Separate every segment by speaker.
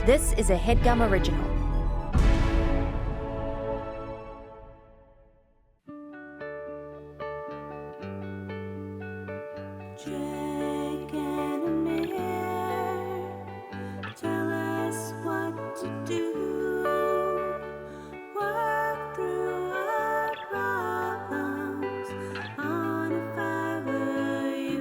Speaker 1: This is a Headgum original.
Speaker 2: Jake and Amir, tell us what to do. Work through our problems on If I Were You.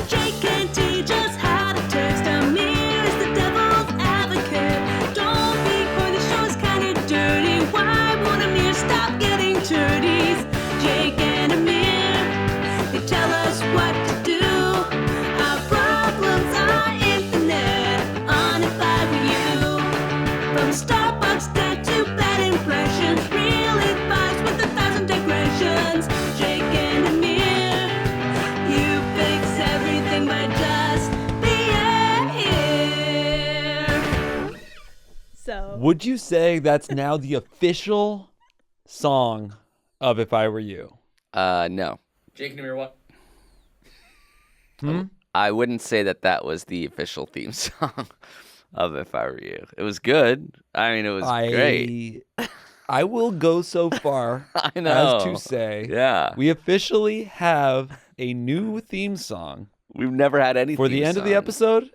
Speaker 2: Jake can teach us how to text. Amir is the devil's advocate. Don't be coy, the show is kinda dirty. Why won't Amir stop getting turdies? Jake and Amir, they tell us what to do. Our problems are infinite on If I Were You. From Starbucks down to bad impressions, real advice with 1,000 digressions. Jake and Amir, you fix everything by just being here. So,
Speaker 3: Would you say that's now the official song of If I Were You?
Speaker 4: No.
Speaker 5: Jake and Amir, what?
Speaker 4: I wouldn't say that was the official theme song of If I Were You. It was good. I mean, it was great.
Speaker 3: I will go so far
Speaker 4: I know.
Speaker 3: as to say
Speaker 4: Yeah.
Speaker 3: we officially have a new theme song
Speaker 4: We've never had any
Speaker 3: for the
Speaker 4: theme
Speaker 3: end of the
Speaker 4: song.
Speaker 3: episode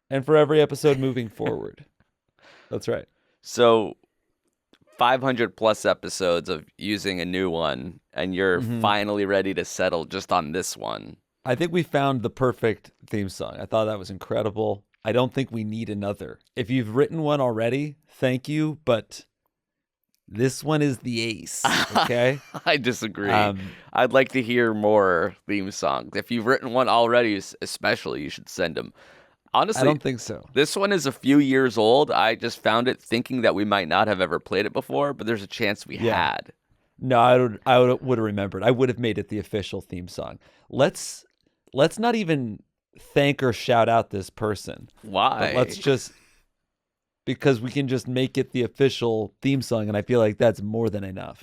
Speaker 3: and for every episode moving forward. That's right.
Speaker 4: So 500 plus episodes of using a new one, and you're finally ready to settle just on this one.
Speaker 3: I think we found the perfect theme song. I thought that was incredible. I don't think we need another. If you've written one already, thank you, but this one is the ace, okay?
Speaker 4: I disagree.
Speaker 3: Um,
Speaker 4: I'd like to hear more theme songs. If you've written one already, especially, you should send them. Honestly,
Speaker 3: I don't think so.
Speaker 4: this one is a few years old. I just found it thinking that we might not have ever played it before, but there's a chance we
Speaker 3: Yeah.
Speaker 4: had.
Speaker 3: No, I would have remembered. I would have made it the official theme song. Let's not even thank or shout out this person.
Speaker 4: Why?
Speaker 3: But let's just, because we can just make it the official theme song, and I feel like that's more than enough.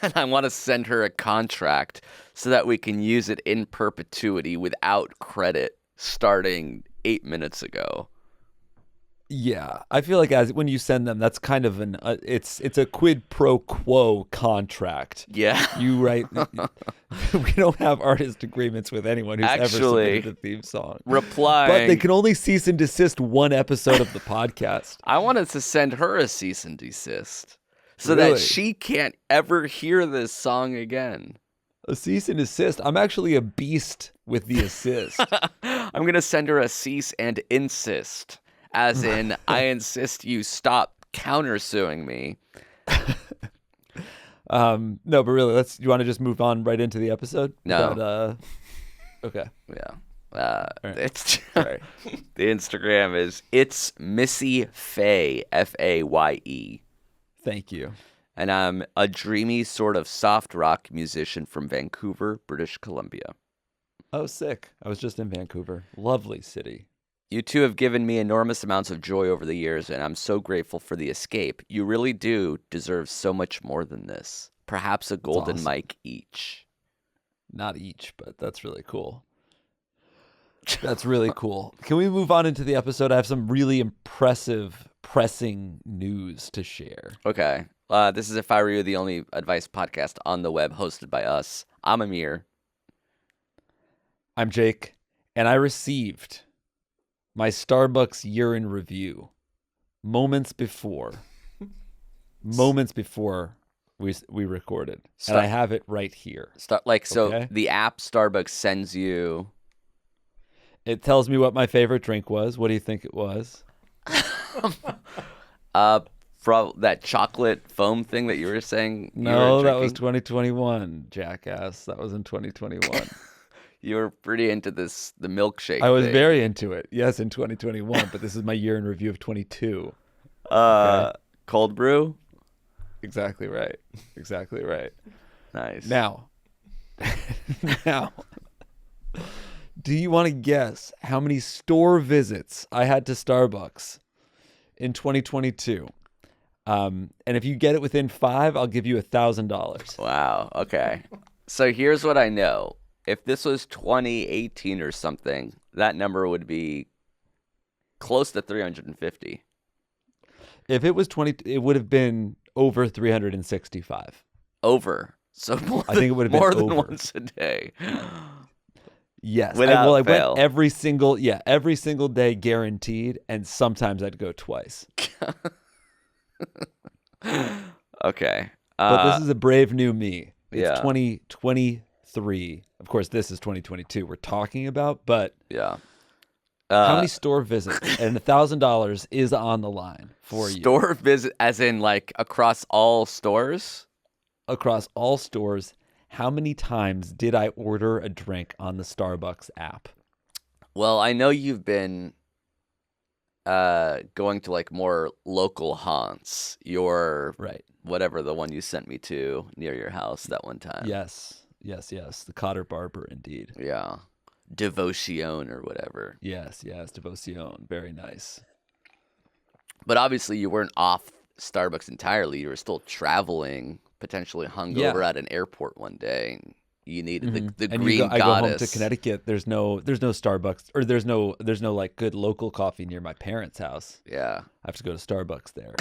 Speaker 4: And I want to send her a contract so that we can use it in perpetuity without credit starting 8 minutes ago.
Speaker 3: Yeah, I feel like when you send them, that's kind of it's a quid pro quo contract.
Speaker 4: Yeah.
Speaker 3: You write. We don't have artist agreements with anyone who's ever
Speaker 4: Actually,
Speaker 3: submitted a theme song.
Speaker 4: Replying.
Speaker 3: But they can only cease and desist one episode of the podcast.
Speaker 4: I wanted to send her a cease and desist so
Speaker 3: Really?
Speaker 4: that she can't ever hear this song again.
Speaker 3: A cease and desist. I'm actually a beast with the assist.
Speaker 4: I'm going to send her a cease and insist, as in, I insist you stop countersuing me.
Speaker 3: No, but really, you want to just move on right into the episode?
Speaker 4: No.
Speaker 3: But, okay.
Speaker 4: Yeah.
Speaker 3: right.
Speaker 4: It's
Speaker 3: Sorry.
Speaker 4: The Instagram is It's Missy Faye, Faye.
Speaker 3: Thank you.
Speaker 4: And I'm a dreamy sort of soft rock musician from Vancouver, British Columbia.
Speaker 3: Oh, sick. I was just in Vancouver. Lovely city.
Speaker 4: You two have given me enormous amounts of joy over the years, and I'm so grateful for the escape. You really do deserve so much more than this. Perhaps a golden
Speaker 3: awesome.
Speaker 4: mic each.
Speaker 3: Not each, but that's really cool. That's really cool. Can we move on into the episode? I have some really impressive, pressing news to share.
Speaker 4: Okay. This is If I Were You, the only advice podcast on the web hosted by us. I'm Amir.
Speaker 3: I'm Jake, and I received my Starbucks year in review moments before we recorded, and I have it right here.
Speaker 4: So
Speaker 3: Okay.
Speaker 4: the app Starbucks sends you.
Speaker 3: It tells me what my favorite drink was. What do you think it was?
Speaker 4: That chocolate foam thing that you were saying.
Speaker 3: No, that was 2021, jackass. That was in 2021.
Speaker 4: You were pretty into the milkshake.
Speaker 3: I was
Speaker 4: thing.
Speaker 3: very into it. Yes, in 2021, but this is my year in review of 22.
Speaker 4: Cold brew.
Speaker 3: Exactly right. Exactly right.
Speaker 4: Nice.
Speaker 3: Now, do you want to guess how many store visits I had to Starbucks in 2022? And if you get it within 5, I'll give you $1,000.
Speaker 4: Wow. Okay. So here's what I know. If this was 2018 or something, that number would be close to 350.
Speaker 3: If it was 20, it would have been over 365.
Speaker 4: Over. So more
Speaker 3: I think it would have been
Speaker 4: more than
Speaker 3: over.
Speaker 4: once a day.
Speaker 3: Yes.
Speaker 4: Without
Speaker 3: I
Speaker 4: fail.
Speaker 3: went every single day guaranteed, and sometimes I'd go twice.
Speaker 4: Okay.
Speaker 3: But this is a brave new me. It's
Speaker 4: yeah.
Speaker 3: 2023. Of course, this is 2022 we're talking about, but
Speaker 4: Yeah.
Speaker 3: how many store visits and $1,000 is on the line for you
Speaker 4: store visit, as in like across all stores?
Speaker 3: across all stores? How many times did I order a drink on the Starbucks app?
Speaker 4: Well, I know you've been going to like more local haunts. Your
Speaker 3: Right.
Speaker 4: whatever, the one you sent me to near your house that one time.
Speaker 3: Yes. The Cotter Barber, indeed.
Speaker 4: Yeah. Devotion or whatever.
Speaker 3: Yes. Devoción. Very nice.
Speaker 4: But obviously you weren't off Starbucks entirely. You were still traveling, potentially hungover at an airport one day. And you needed the
Speaker 3: And
Speaker 4: green
Speaker 3: I go home to
Speaker 4: goddess.
Speaker 3: Connecticut. There's no Starbucks, or there's no like good local coffee near my parents' house.
Speaker 4: Yeah.
Speaker 3: I have to go to Starbucks there.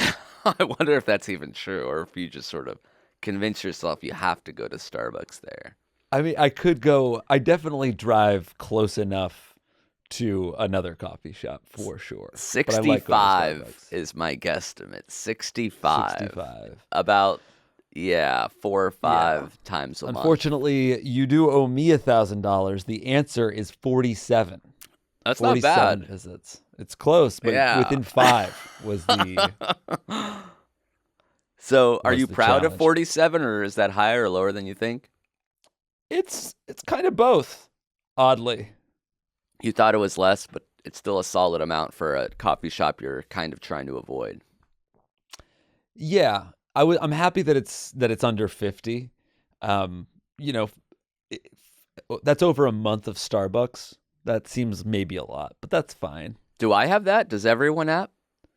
Speaker 4: I wonder if that's even true, or if you just sort of convince yourself you have to go to Starbucks there.
Speaker 3: I mean, I could go. I definitely drive close enough to another coffee shop for sure. But I like going to
Speaker 4: 65
Speaker 3: Starbucks.
Speaker 4: is my guesstimate. 65.
Speaker 3: 65.
Speaker 4: About 4 or 5 times a month.
Speaker 3: Unfortunately, you do owe me $1,000. The answer is 47.
Speaker 4: That's not
Speaker 3: 47
Speaker 4: bad.
Speaker 3: visits. It's close, but
Speaker 4: Yeah.
Speaker 3: within 5 was the.
Speaker 4: So, are
Speaker 3: was
Speaker 4: you
Speaker 3: the
Speaker 4: proud of
Speaker 3: challenge.
Speaker 4: 47, or is that higher or lower than you think?
Speaker 3: It's kind of both, oddly.
Speaker 4: You thought it was less, but it's still a solid amount for a coffee shop you're kind of trying to avoid.
Speaker 3: Yeah, I'm happy that it's under 50. You know, it- that's over a month of Starbucks. That seems maybe a lot, but that's fine.
Speaker 4: Do I have that? Does everyone have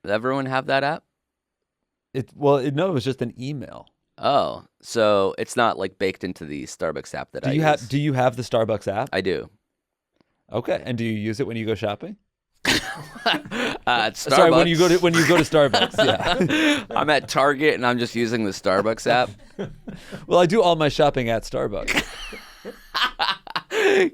Speaker 4: that app?
Speaker 3: It was just an email.
Speaker 4: Oh, so it's not like baked into the Starbucks app that I use.
Speaker 3: Do you have the Starbucks app?
Speaker 4: I do.
Speaker 3: Okay, and do you use it when you go shopping?
Speaker 4: At Starbucks.
Speaker 3: Sorry, when you go to Starbucks. Yeah.
Speaker 4: I'm at Target and I'm just using the Starbucks app.
Speaker 3: Well, I do all my shopping at Starbucks.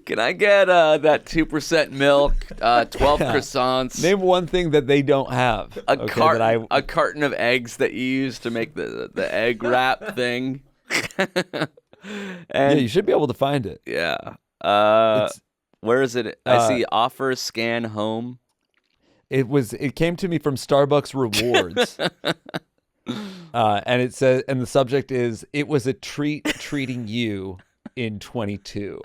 Speaker 4: Can I get that 2% milk, 12 croissants,
Speaker 3: Name one thing that they don't have.
Speaker 4: a
Speaker 3: okay,
Speaker 4: a carton of eggs that you use to make the egg wrap thing?
Speaker 3: yeah,
Speaker 4: And
Speaker 3: you should be able to find it.
Speaker 4: yeah.
Speaker 3: It's-
Speaker 4: Where is it? I see offer, scan, home.
Speaker 3: It came to me from Starbucks Rewards. And it says, and the subject is, it was a treat treating you in 22.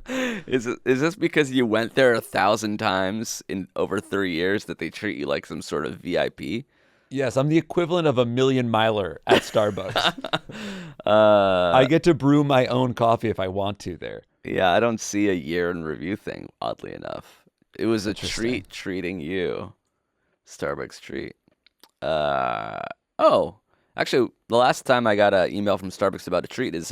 Speaker 4: Is this because you went there 1,000 times in over 3 years that they treat you like some sort of VIP?
Speaker 3: Yes, I'm the equivalent of a million miler at Starbucks. I get to brew my own coffee if I want to there.
Speaker 4: Yeah, I don't see a year in review thing, oddly enough. It was a
Speaker 3: Interesting.
Speaker 4: treat treating you. Starbucks treat. Actually, the last time I got an email from Starbucks about a treat is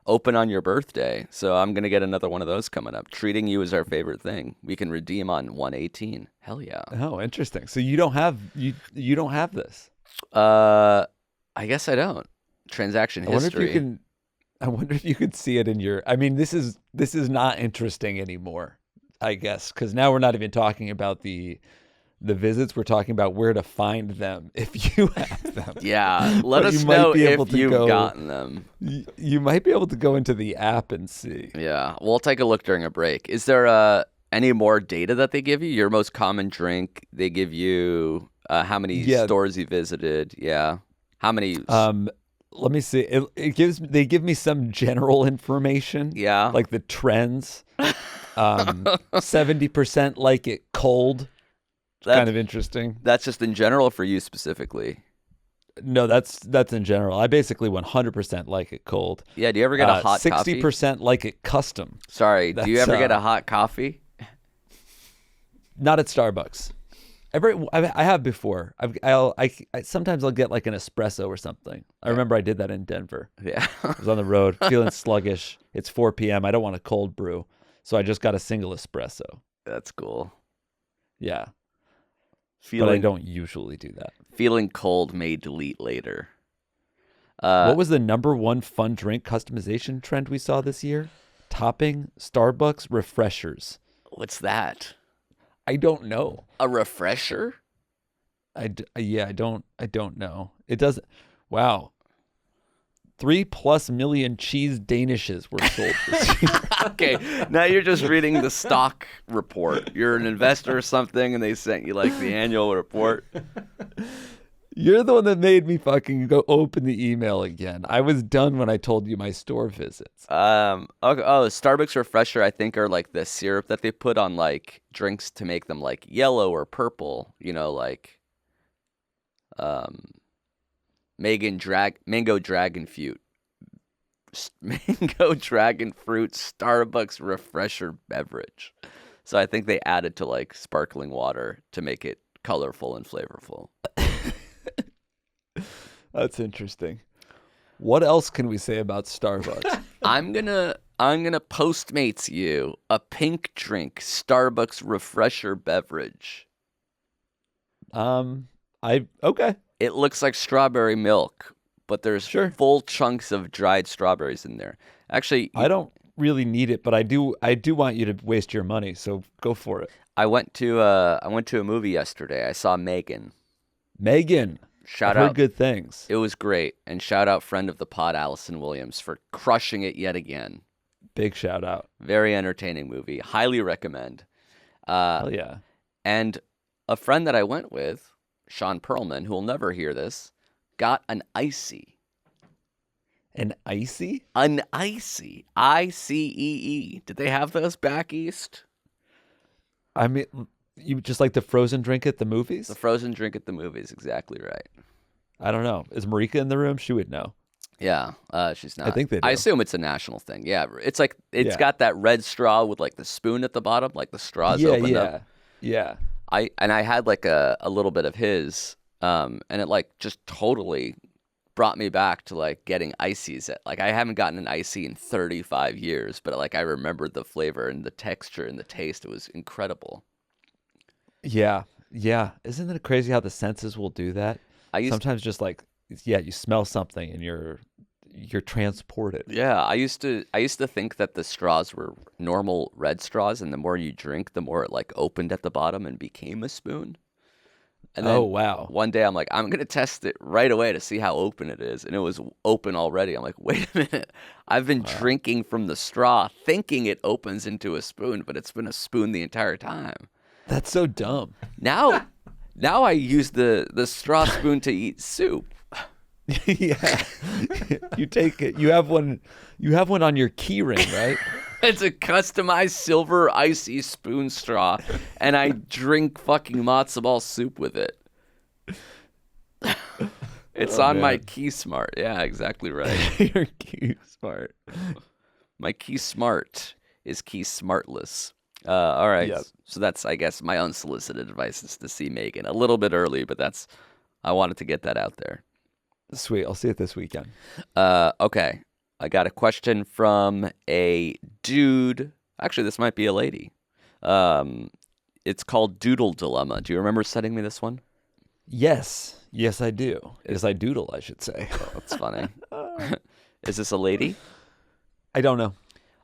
Speaker 4: open on your birthday. So I'm going to get another one of those coming up. Treating you is our favorite thing. We can redeem on 118. Hell yeah.
Speaker 3: Oh, interesting. So you don't have this.
Speaker 4: I guess I don't. Transaction
Speaker 3: I wonder
Speaker 4: history.
Speaker 3: if you can. I wonder if you could see it in your. I mean, this is not interesting anymore. I guess because now we're not even talking about the visits. We're talking about where to find them if you have them.
Speaker 4: Yeah, let
Speaker 3: But
Speaker 4: us
Speaker 3: you might
Speaker 4: know
Speaker 3: be able
Speaker 4: if
Speaker 3: to
Speaker 4: you've
Speaker 3: go-
Speaker 4: gotten them.
Speaker 3: You might be able to go into the app and see.
Speaker 4: Yeah, we'll take a look during a break. Is there any more data that they give you? Your most common drink? They give you how many
Speaker 3: Yeah.
Speaker 4: stores you visited? Yeah, how many?
Speaker 3: Let me see. They give me some general information.
Speaker 4: Yeah.
Speaker 3: Like the trends. 70% like it cold. Kind of interesting.
Speaker 4: That's just in general for you specifically.
Speaker 3: No, that's in general. I basically 100% like it cold.
Speaker 4: Yeah. Do you ever get a hot coffee?
Speaker 3: 60% like it custom.
Speaker 4: Sorry. Do you
Speaker 3: That's,
Speaker 4: ever get a hot coffee?
Speaker 3: Not at Starbucks. I have before. Sometimes I'll get like an espresso or something. I remember I did that in Denver.
Speaker 4: Yeah.
Speaker 3: I was on the road, feeling sluggish. It's 4 p.m. I don't want a cold brew. So I just got a single espresso.
Speaker 4: That's cool.
Speaker 3: Yeah. But I
Speaker 4: Feeling
Speaker 3: don't usually do that.
Speaker 4: feeling cold may delete later.
Speaker 3: What was the number one fun drink customization trend we saw this year? Topping, Starbucks, refreshers.
Speaker 4: What's that?
Speaker 3: I don't know.
Speaker 4: A refresher?
Speaker 3: I don't know. It doesn't. Wow. 3+ million cheese danishes were sold this year.
Speaker 4: Okay, now you're just reading the stock report. You're an investor or something, and they sent you like the annual report.
Speaker 3: You're the one that made me fucking go open the email again. I was done when I told you my store visits.
Speaker 4: Okay, Starbucks refresher, I think, are like the syrup that they put on like drinks to make them like yellow or purple. You know, like mango dragon fruit. Mango dragon fruit Starbucks refresher beverage. So I think they added to like sparkling water to make it colorful and flavorful.
Speaker 3: That's interesting. What else can we say about Starbucks?
Speaker 4: I'm gonna Postmates you a pink drink Starbucks refresher beverage.
Speaker 3: Okay.
Speaker 4: It looks like strawberry milk, but there's full chunks of dried strawberries in there. Actually,
Speaker 3: I don't really need it, but I do want you to waste your money, so go for it.
Speaker 4: I went to a movie yesterday. I saw Megan.
Speaker 3: Megan.
Speaker 4: Shout
Speaker 3: I've
Speaker 4: out.
Speaker 3: heard good things.
Speaker 4: It was great. And shout out friend of the pod, Allison Williams, for crushing it yet again.
Speaker 3: Big shout out.
Speaker 4: Very entertaining movie. Highly recommend.
Speaker 3: Hell yeah.
Speaker 4: And a friend that I went with, Sean Perlman, who will never hear this, got an icy.
Speaker 3: An icy?
Speaker 4: An icy. ICEE. Did they have those back east?
Speaker 3: I mean, you just like the frozen drink at the movies?
Speaker 4: The frozen drink at the movies, exactly right.
Speaker 3: I don't know. Is Marika in the room? She would know.
Speaker 4: Yeah, she's not.
Speaker 3: I think they do.
Speaker 4: I assume it's a national thing. Yeah, it's like it's got that red straw with like the spoon at the bottom, like the straw's opened up.
Speaker 3: Yeah.
Speaker 4: I had like a little bit of his, and it like just totally brought me back to like getting ices. Like I haven't gotten an icy in 35 years, but like I remembered the flavor and the texture and the taste. It was incredible.
Speaker 3: Yeah. Isn't it crazy how the senses will do that? Sometimes just like, you smell something and you're transported.
Speaker 4: Yeah, I used to think that the straws were normal red straws, and the more you drink, the more it like opened at the bottom and became a spoon. And then
Speaker 3: wow.
Speaker 4: One day I'm like, I'm gonna test it right away to see how open it is, and it was open already. I'm like, wait a minute, I've been drinking from the straw, thinking it opens into a spoon, but it's been a spoon the entire time.
Speaker 3: That's so dumb.
Speaker 4: Now I use the straw spoon to eat soup.
Speaker 3: Yeah. You take it. You have one on your key ring, right?
Speaker 4: It's a customized silver icy spoon straw, and I drink fucking matzo ball soup with it. It's on my Key Smart. Yeah, exactly right.
Speaker 3: Your Key Smart.
Speaker 4: My Key Smart is Key Smartless. All right.
Speaker 3: Yep.
Speaker 4: So that's, I guess, my unsolicited advice is to see Megan. A little bit early, but I wanted to get that out there.
Speaker 3: Sweet. I'll see it this weekend.
Speaker 4: Okay. I got a question from a dude. Actually, this might be a lady. It's called Doodle Dilemma. Do you remember sending me this one?
Speaker 3: Yes, I do. Yes, I doodle, I should say.
Speaker 4: That's funny. Is this a lady?
Speaker 3: I don't know.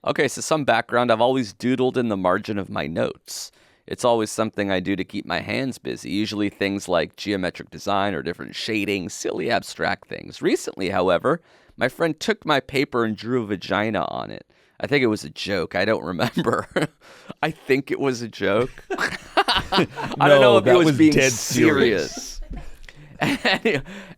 Speaker 4: Okay, so some background. I've always doodled in the margin of my notes. It's always something I do to keep my hands busy, usually things like geometric design or different shading, silly abstract things. Recently, however, my friend took my paper and drew a vagina on it. I think it was a joke. I don't remember. I think it was a joke. I don't know if it was being
Speaker 3: dead
Speaker 4: serious.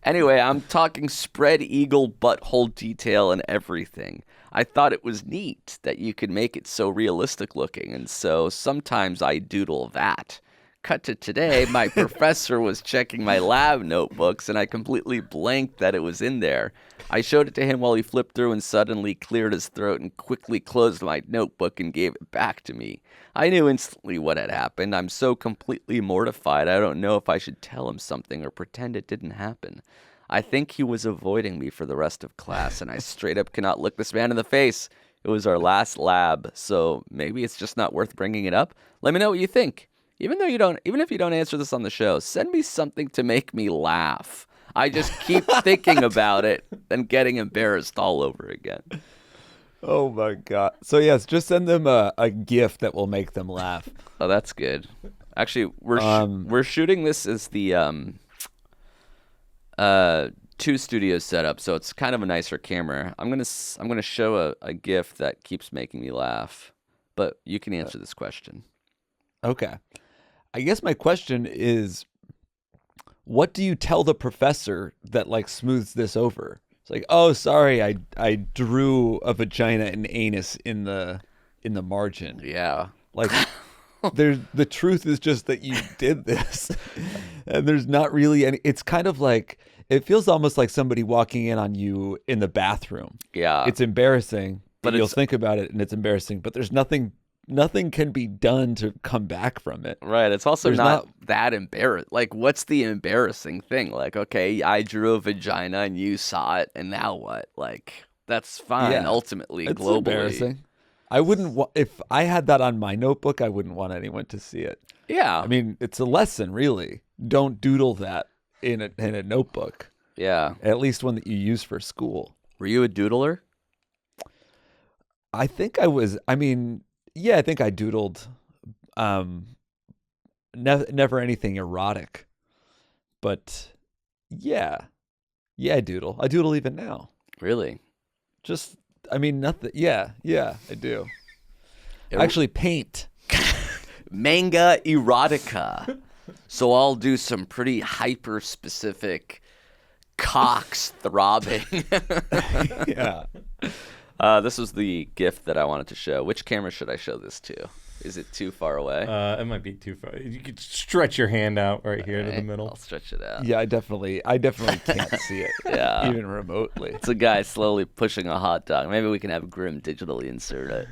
Speaker 4: Anyway, I'm talking spread eagle butthole detail and everything. I thought it was neat that you could make it so realistic looking, and so sometimes I doodle that. Cut to today, my professor was checking my lab notebooks, and I completely blanked that it was in there. I showed it to him while he flipped through and suddenly cleared his throat and quickly closed my notebook and gave it back to me. I knew instantly what had happened. I'm so completely mortified, I don't know if I should tell him something or pretend it didn't happen. I think he was avoiding me for the rest of class, and I straight up cannot look this man in the face. It was our last lab, so maybe it's just not worth bringing it up. Let me know what you think. Even if you don't answer this on the show, send me something to make me laugh. I just keep thinking about it and getting embarrassed all over again.
Speaker 3: Oh my God. So yes, just send them a gift that will make them laugh.
Speaker 4: Oh, that's good. Actually, we're shooting this as the 2 studio setup, so it's kind of a nicer camera. I'm gonna show a gift that keeps making me laugh, but you can answer this question.
Speaker 3: Okay. I guess my question is, what do you tell the professor that like smooths this over? It's like, oh, sorry, I drew a vagina and anus in the margin.
Speaker 4: Yeah.
Speaker 3: Like, the truth is just that you did this, and there's not really any. It's kind of like it feels almost like somebody walking in on you in the bathroom.
Speaker 4: Yeah.
Speaker 3: It's embarrassing,
Speaker 4: But
Speaker 3: you'll
Speaker 4: it's-
Speaker 3: think about it, and it's embarrassing. But there's nothing can be done to come back from it.
Speaker 4: Right. It's also
Speaker 3: There's
Speaker 4: not that embarrassing. Like, what's the embarrassing thing? Like, okay, I drew a vagina and you saw it, and now what? Like, that's fine.
Speaker 3: Yeah.
Speaker 4: Ultimately,
Speaker 3: It's
Speaker 4: globally.
Speaker 3: embarrassing. I wouldn't if I had that on my notebook, I wouldn't want anyone to see it.
Speaker 4: Yeah.
Speaker 3: I mean, it's a lesson, really. Don't doodle that in a notebook,
Speaker 4: Yeah.
Speaker 3: at least one that you use for school.
Speaker 4: Were you a doodler?
Speaker 3: I think I was. I mean, yeah, I think I doodled. Never anything erotic, but yeah, I doodle. I doodle even now.
Speaker 4: Really?
Speaker 3: Just, I mean, nothing. Yeah, I do.
Speaker 4: It-
Speaker 3: Actually, paint.
Speaker 4: Manga erotica. So I'll do some pretty hyper specific cocks throbbing.
Speaker 3: Yeah.
Speaker 4: This was the gift that I wanted to show. Which camera should I show this to? Is it too far away?
Speaker 1: It might be too far. You could stretch your hand out right here to the
Speaker 4: I'll
Speaker 1: middle.
Speaker 4: stretch it out.
Speaker 3: Yeah, I definitely can't see it.
Speaker 4: Yeah.
Speaker 3: Even remotely.
Speaker 4: It's a guy slowly pushing a hot dog. Maybe we can have Grim digitally insert it.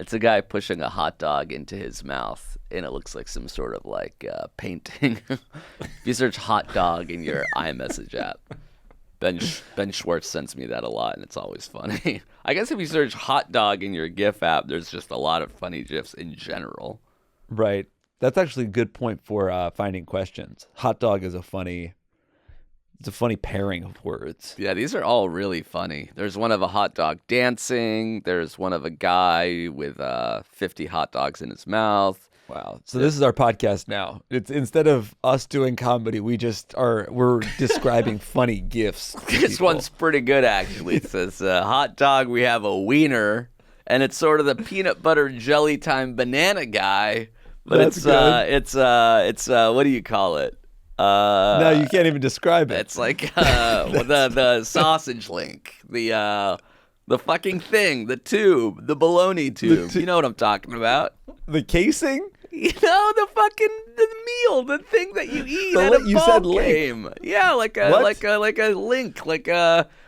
Speaker 4: It's a guy pushing a hot dog into his mouth, and it looks like some sort of like painting. If you search hot dog in your iMessage app, Ben Schwartz sends me that a lot, and it's always funny. I guess if you search hot dog in your GIF app, there's just a lot of funny GIFs in general.
Speaker 3: Right. That's actually a good point for finding questions. Hot dog is a funny pairing of words.
Speaker 4: Yeah, these are all really funny. There's one of a hot dog dancing. There's one of a guy with 50 hot dogs in his mouth.
Speaker 3: Wow. So this is our podcast now. It's instead of us doing comedy, we're describing funny gifs. to
Speaker 4: This
Speaker 3: people.
Speaker 4: one's pretty good, actually. It says, hot dog, we have a wiener, and it's sort of the peanut butter jelly time banana guy, but
Speaker 3: That's good.
Speaker 4: it's what do you call it?
Speaker 3: No, you can't even describe it.
Speaker 4: It's like the sausage link, the fucking thing, the tube, the bologna tube. You know what I'm talking about?
Speaker 3: The casing?
Speaker 4: You know, the meal, the thing that you eat
Speaker 3: The
Speaker 4: at a
Speaker 3: li- you
Speaker 4: ball
Speaker 3: said link.
Speaker 4: game. Yeah, like a
Speaker 3: What?
Speaker 4: like a link,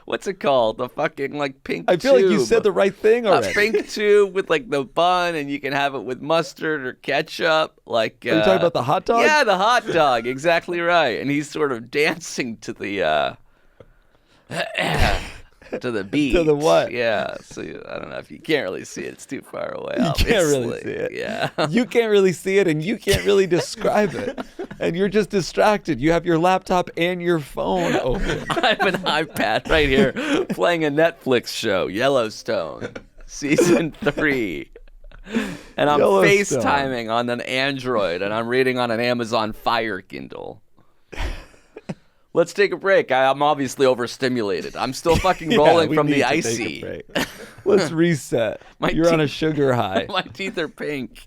Speaker 4: what's it called? The fucking like pink
Speaker 3: I feel
Speaker 4: tube.
Speaker 3: like you said the right thing
Speaker 4: A
Speaker 3: already.
Speaker 4: pink tube with like the bun, and you can have it with mustard or ketchup. Like,
Speaker 3: Are you talking about the hot dog?
Speaker 4: Yeah, the hot dog. Exactly right. And he's sort of dancing to the to the beat.
Speaker 3: To the what?
Speaker 4: Yeah. So I don't know if you can't really see it. It's too far away.
Speaker 3: You can't really
Speaker 4: obviously.
Speaker 3: see it.
Speaker 4: Yeah.
Speaker 3: You can't really see it, and you can't really describe it. And you're just distracted. You have your laptop and your phone open.
Speaker 4: I have an iPad right here playing a Netflix show, Yellowstone, season 3. And I'm
Speaker 3: Yellowstone.
Speaker 4: FaceTiming on an Android, and I'm reading on an Amazon Fire Kindle. Let's take a break. I'm obviously overstimulated. I'm still fucking rolling
Speaker 3: we
Speaker 4: from
Speaker 3: need
Speaker 4: the
Speaker 3: to take a
Speaker 4: icy.
Speaker 3: break. Let's reset.
Speaker 4: My
Speaker 3: You're on a
Speaker 4: teeth-
Speaker 3: sugar high.
Speaker 4: My teeth are pink.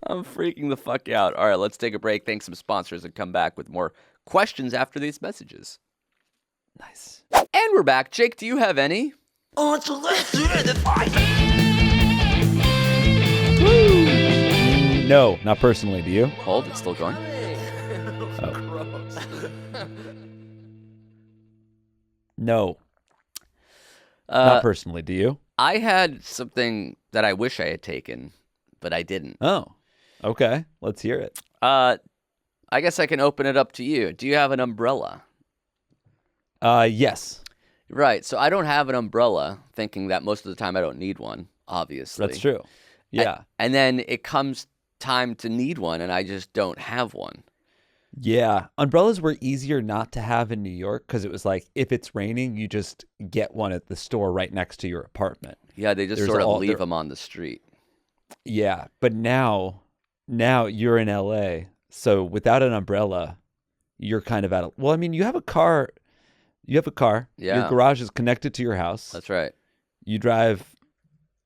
Speaker 4: I'm freaking the fuck out. All right, let's take a break. Thanks some sponsors and come back with more questions after these messages.
Speaker 3: Nice.
Speaker 4: And we're back. Jake, do you have any?
Speaker 3: No, not personally. Do you?
Speaker 4: Hold, it's still going.
Speaker 3: No,
Speaker 4: Uh,
Speaker 3: not personally. Do you?
Speaker 4: I had something that I wish I had taken, but I didn't.
Speaker 3: Oh, okay. Let's hear it.
Speaker 4: I guess I can open it up to you. Do you have an umbrella?
Speaker 3: Yes.
Speaker 4: Right. So I don't have an umbrella, thinking that most of the time I don't need one, obviously.
Speaker 3: That's true. Yeah.
Speaker 4: And then it comes time to need one, and I just don't have one.
Speaker 3: Yeah. Umbrellas were easier not to have in New York because it was like, if it's raining, you just get one at the store right next to your apartment.
Speaker 4: Yeah, they just sort of leave them on the street.
Speaker 3: Yeah. But now you're in LA. So without an umbrella, you're kind of well, I mean, you have a car. Yeah. Your garage is connected to your house.
Speaker 4: That's right.
Speaker 3: You drive,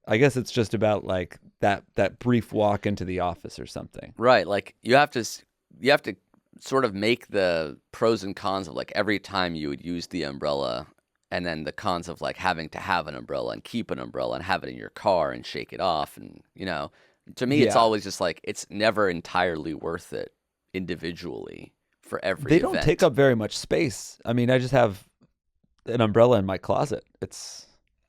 Speaker 3: I guess it's just about like that brief walk into the office or something.
Speaker 4: Right. Like you have to sort of make the pros and cons of like every time you would use the umbrella, and then the cons of like having to have an umbrella and keep an umbrella and have it in your car and shake it off. And, to me, it's always just like, it's never entirely worth it individually for every
Speaker 3: They
Speaker 4: event.
Speaker 3: don't take up very much space. I mean, I just have an umbrella in my closet.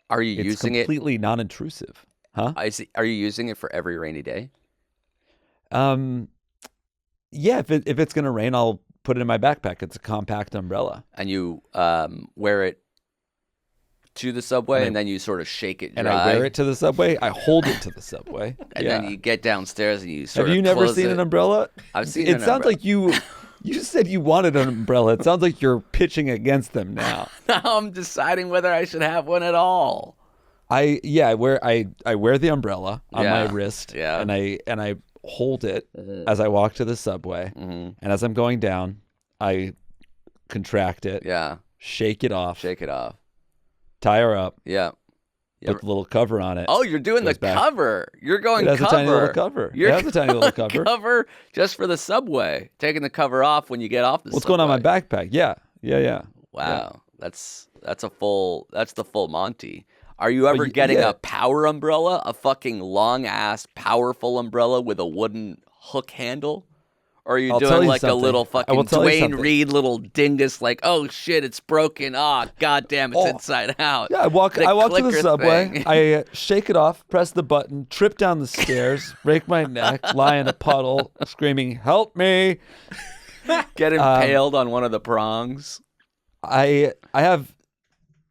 Speaker 4: Are you using it?
Speaker 3: Completely non-intrusive. Huh?
Speaker 4: I see. Are you using it for every rainy day?
Speaker 3: Yeah, if it's gonna rain, I'll put it in my backpack. It's a compact umbrella.
Speaker 4: And you wear it to the subway, and then you sort of shake it dry.
Speaker 3: And I wear it to the subway. I hold it to the subway.
Speaker 4: And then you get downstairs and you sort
Speaker 3: Have
Speaker 4: of
Speaker 3: you never
Speaker 4: close
Speaker 3: seen
Speaker 4: it.
Speaker 3: an umbrella?
Speaker 4: I've seen
Speaker 3: It
Speaker 4: an
Speaker 3: sounds
Speaker 4: umbrella.
Speaker 3: like you said you wanted an umbrella. It sounds like you're pitching against them now.
Speaker 4: Now I'm deciding whether I should have one at all.
Speaker 3: I wear the umbrella on my wrist.
Speaker 4: Yeah.
Speaker 3: And I hold it as I walk to the subway.
Speaker 4: Mm-hmm.
Speaker 3: And as I'm going down, I contract it.
Speaker 4: Yeah.
Speaker 3: Shake it off.
Speaker 4: Shake it off.
Speaker 3: Tie her up.
Speaker 4: Yeah.
Speaker 3: Put the little cover on it.
Speaker 4: Oh, you're doing the
Speaker 3: Goes back.
Speaker 4: cover. You're going
Speaker 3: It has
Speaker 4: cover.
Speaker 3: a tiny little cover.
Speaker 4: You're
Speaker 3: It has a tiny little
Speaker 4: going
Speaker 3: cover.
Speaker 4: cover just for the subway. Taking the cover off when you get off the
Speaker 3: What's
Speaker 4: subway.
Speaker 3: going on in my backpack? Yeah.
Speaker 4: Wow. That's the full Monty. Are you ever getting
Speaker 3: yeah.
Speaker 4: a power umbrella? A fucking long ass powerful umbrella with a wooden hook handle? Or are you
Speaker 3: I'll tell
Speaker 4: doing
Speaker 3: you
Speaker 4: like a
Speaker 3: something.
Speaker 4: little
Speaker 3: I
Speaker 4: fucking
Speaker 3: will tell you
Speaker 4: Dwayne
Speaker 3: something.
Speaker 4: Reed little dingus like, oh shit, it's broken. Oh, goddamn, it's inside out.
Speaker 3: Yeah, I walk to the
Speaker 4: clicker
Speaker 3: subway.
Speaker 4: thing.
Speaker 3: I shake it off, press the button, trip down the stairs, break my neck, lie in a puddle, screaming, "Help me!"
Speaker 4: Get impaled on one of the prongs.
Speaker 3: I have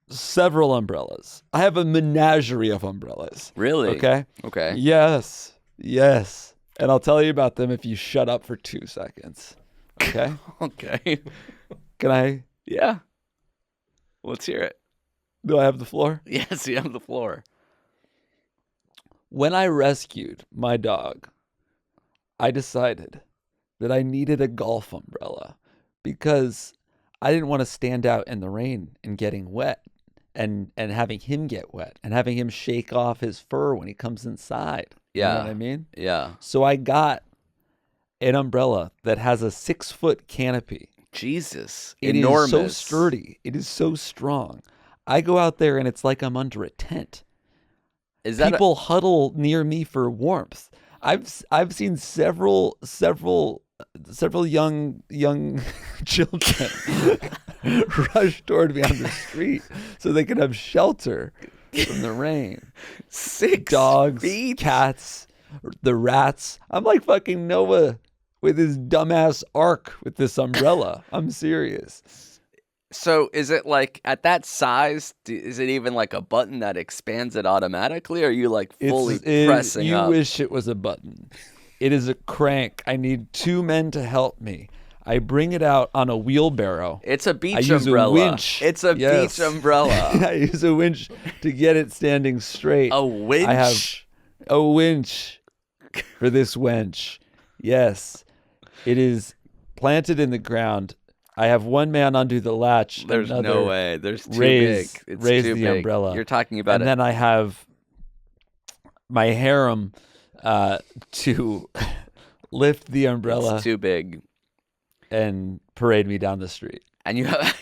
Speaker 3: several umbrellas. I have a menagerie of umbrellas.
Speaker 4: Really?
Speaker 3: Okay.
Speaker 4: Okay.
Speaker 3: Yes. And I'll tell you about them if you shut up for 2 seconds. Okay?
Speaker 4: Okay.
Speaker 3: Can I?
Speaker 4: Yeah. Let's hear it.
Speaker 3: Do I have the floor?
Speaker 4: Yes, you have the floor.
Speaker 3: When I rescued my dog, I decided that I needed a golf umbrella because I didn't want to stand out in the rain and getting wet and having him get wet and having him shake off his fur when he comes inside.
Speaker 4: Yeah.
Speaker 3: You know what I mean?
Speaker 4: Yeah.
Speaker 3: So I got an umbrella that has a 6-foot canopy.
Speaker 4: Jesus.
Speaker 3: It
Speaker 4: Enormous.
Speaker 3: is so sturdy. It is so strong. I go out there and it's like I'm under a tent.
Speaker 4: Is that
Speaker 3: People huddle near me for warmth. I've seen several young children rush toward me on the street so they can have shelter from the rain.
Speaker 4: 6
Speaker 3: Dogs,
Speaker 4: feet?
Speaker 3: cats, the rats. I'm like fucking Noah with his dumbass ark with this umbrella. I'm serious.
Speaker 4: So is it like at that size? Is it even like a button that expands it automatically? Or are you like fully pressing
Speaker 3: you
Speaker 4: up?
Speaker 3: wish it was a button. It is a crank. I need 2 men to help me. I bring it out on a wheelbarrow.
Speaker 4: It's a beach
Speaker 3: I use
Speaker 4: umbrella.
Speaker 3: a winch.
Speaker 4: It's a
Speaker 3: Yes.
Speaker 4: beach umbrella.
Speaker 3: I use a winch to get it standing straight.
Speaker 4: A winch?
Speaker 3: I have a winch for this wench. Yes. It is planted in the ground. I have one man undo the latch.
Speaker 4: There's
Speaker 3: another
Speaker 4: no way. There's too
Speaker 3: raise,
Speaker 4: big. It's
Speaker 3: raise
Speaker 4: too
Speaker 3: the
Speaker 4: big.
Speaker 3: umbrella.
Speaker 4: You're talking about
Speaker 3: and
Speaker 4: it.
Speaker 3: then I have my harem to lift the umbrella
Speaker 4: It's too big.
Speaker 3: and parade me down the street.
Speaker 4: And you have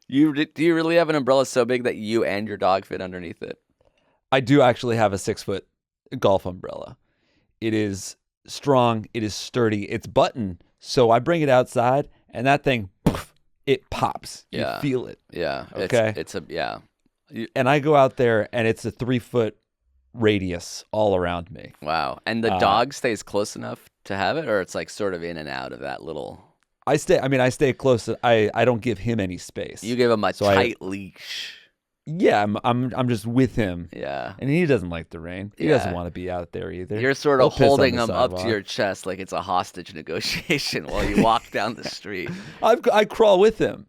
Speaker 4: do you really have an umbrella so big that you and your dog fit underneath it?
Speaker 3: I do actually have a 6-foot golf umbrella. It is strong. It is sturdy. It's buttoned. So I bring it outside and that thing, poof, it pops.
Speaker 4: Yeah.
Speaker 3: You feel it.
Speaker 4: Yeah.
Speaker 3: Okay.
Speaker 4: It's a yeah.
Speaker 3: And I go out there and it's a 3-foot radius all around me.
Speaker 4: Wow. And the dog stays close enough to have it, or it's like sort of in and out of that little
Speaker 3: I stay close. I don't give him any space.
Speaker 4: You give him a
Speaker 3: So
Speaker 4: tight leash.
Speaker 3: Yeah, I'm just with him.
Speaker 4: Yeah.
Speaker 3: And he doesn't like the rain. He doesn't want to be out there either.
Speaker 4: You're sort of
Speaker 3: He'll piss on
Speaker 4: holding
Speaker 3: the
Speaker 4: him up to
Speaker 3: sidewalk.
Speaker 4: your chest like it's a hostage negotiation while you walk down the street.
Speaker 3: I crawl with him.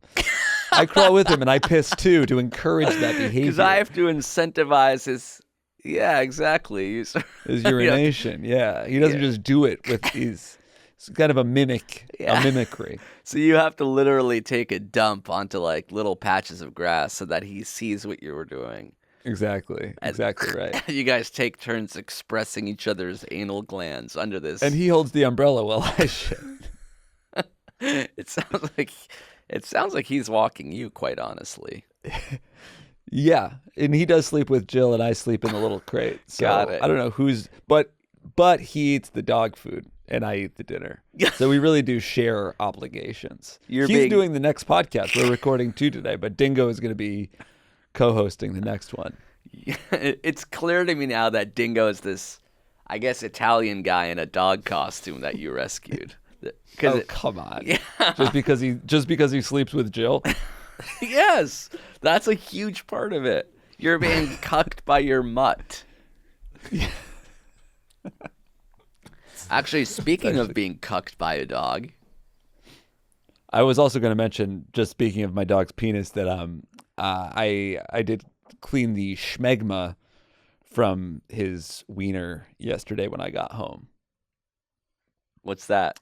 Speaker 3: I crawl with him and I piss too to encourage that behavior.
Speaker 4: Because I have to incentivize his. Yeah, exactly.
Speaker 3: His urination. Yeah, he doesn't just do it with his. It's kind of a mimicry.
Speaker 4: So you have to literally take a dump onto like little patches of grass so that he sees what you were doing.
Speaker 3: Exactly right.
Speaker 4: You guys take turns expressing each other's anal glands under this.
Speaker 3: And he holds the umbrella while I shit.
Speaker 4: It sounds like he's walking you, quite honestly.
Speaker 3: Yeah, and he does sleep with Jill, and I sleep in the little crate. So
Speaker 4: Got it.
Speaker 3: I don't know who's, but he eats the dog food, and I eat the dinner. So we really do share obligations. He's doing the next podcast. We're recording 2 today, but Dingo is going to be co-hosting the next one.
Speaker 4: It's clear to me now that Dingo is this, I guess, Italian guy in a dog costume that you rescued.
Speaker 3: Come on!
Speaker 4: Yeah.
Speaker 3: Just because he sleeps with Jill.
Speaker 4: Yes, that's a huge part of it. You're being cucked by your mutt. Actually, speaking of being cucked by a dog,
Speaker 3: I was also going to mention, just speaking of my dog's penis, that I did clean the smegma from his wiener yesterday when I got home.
Speaker 4: what's that?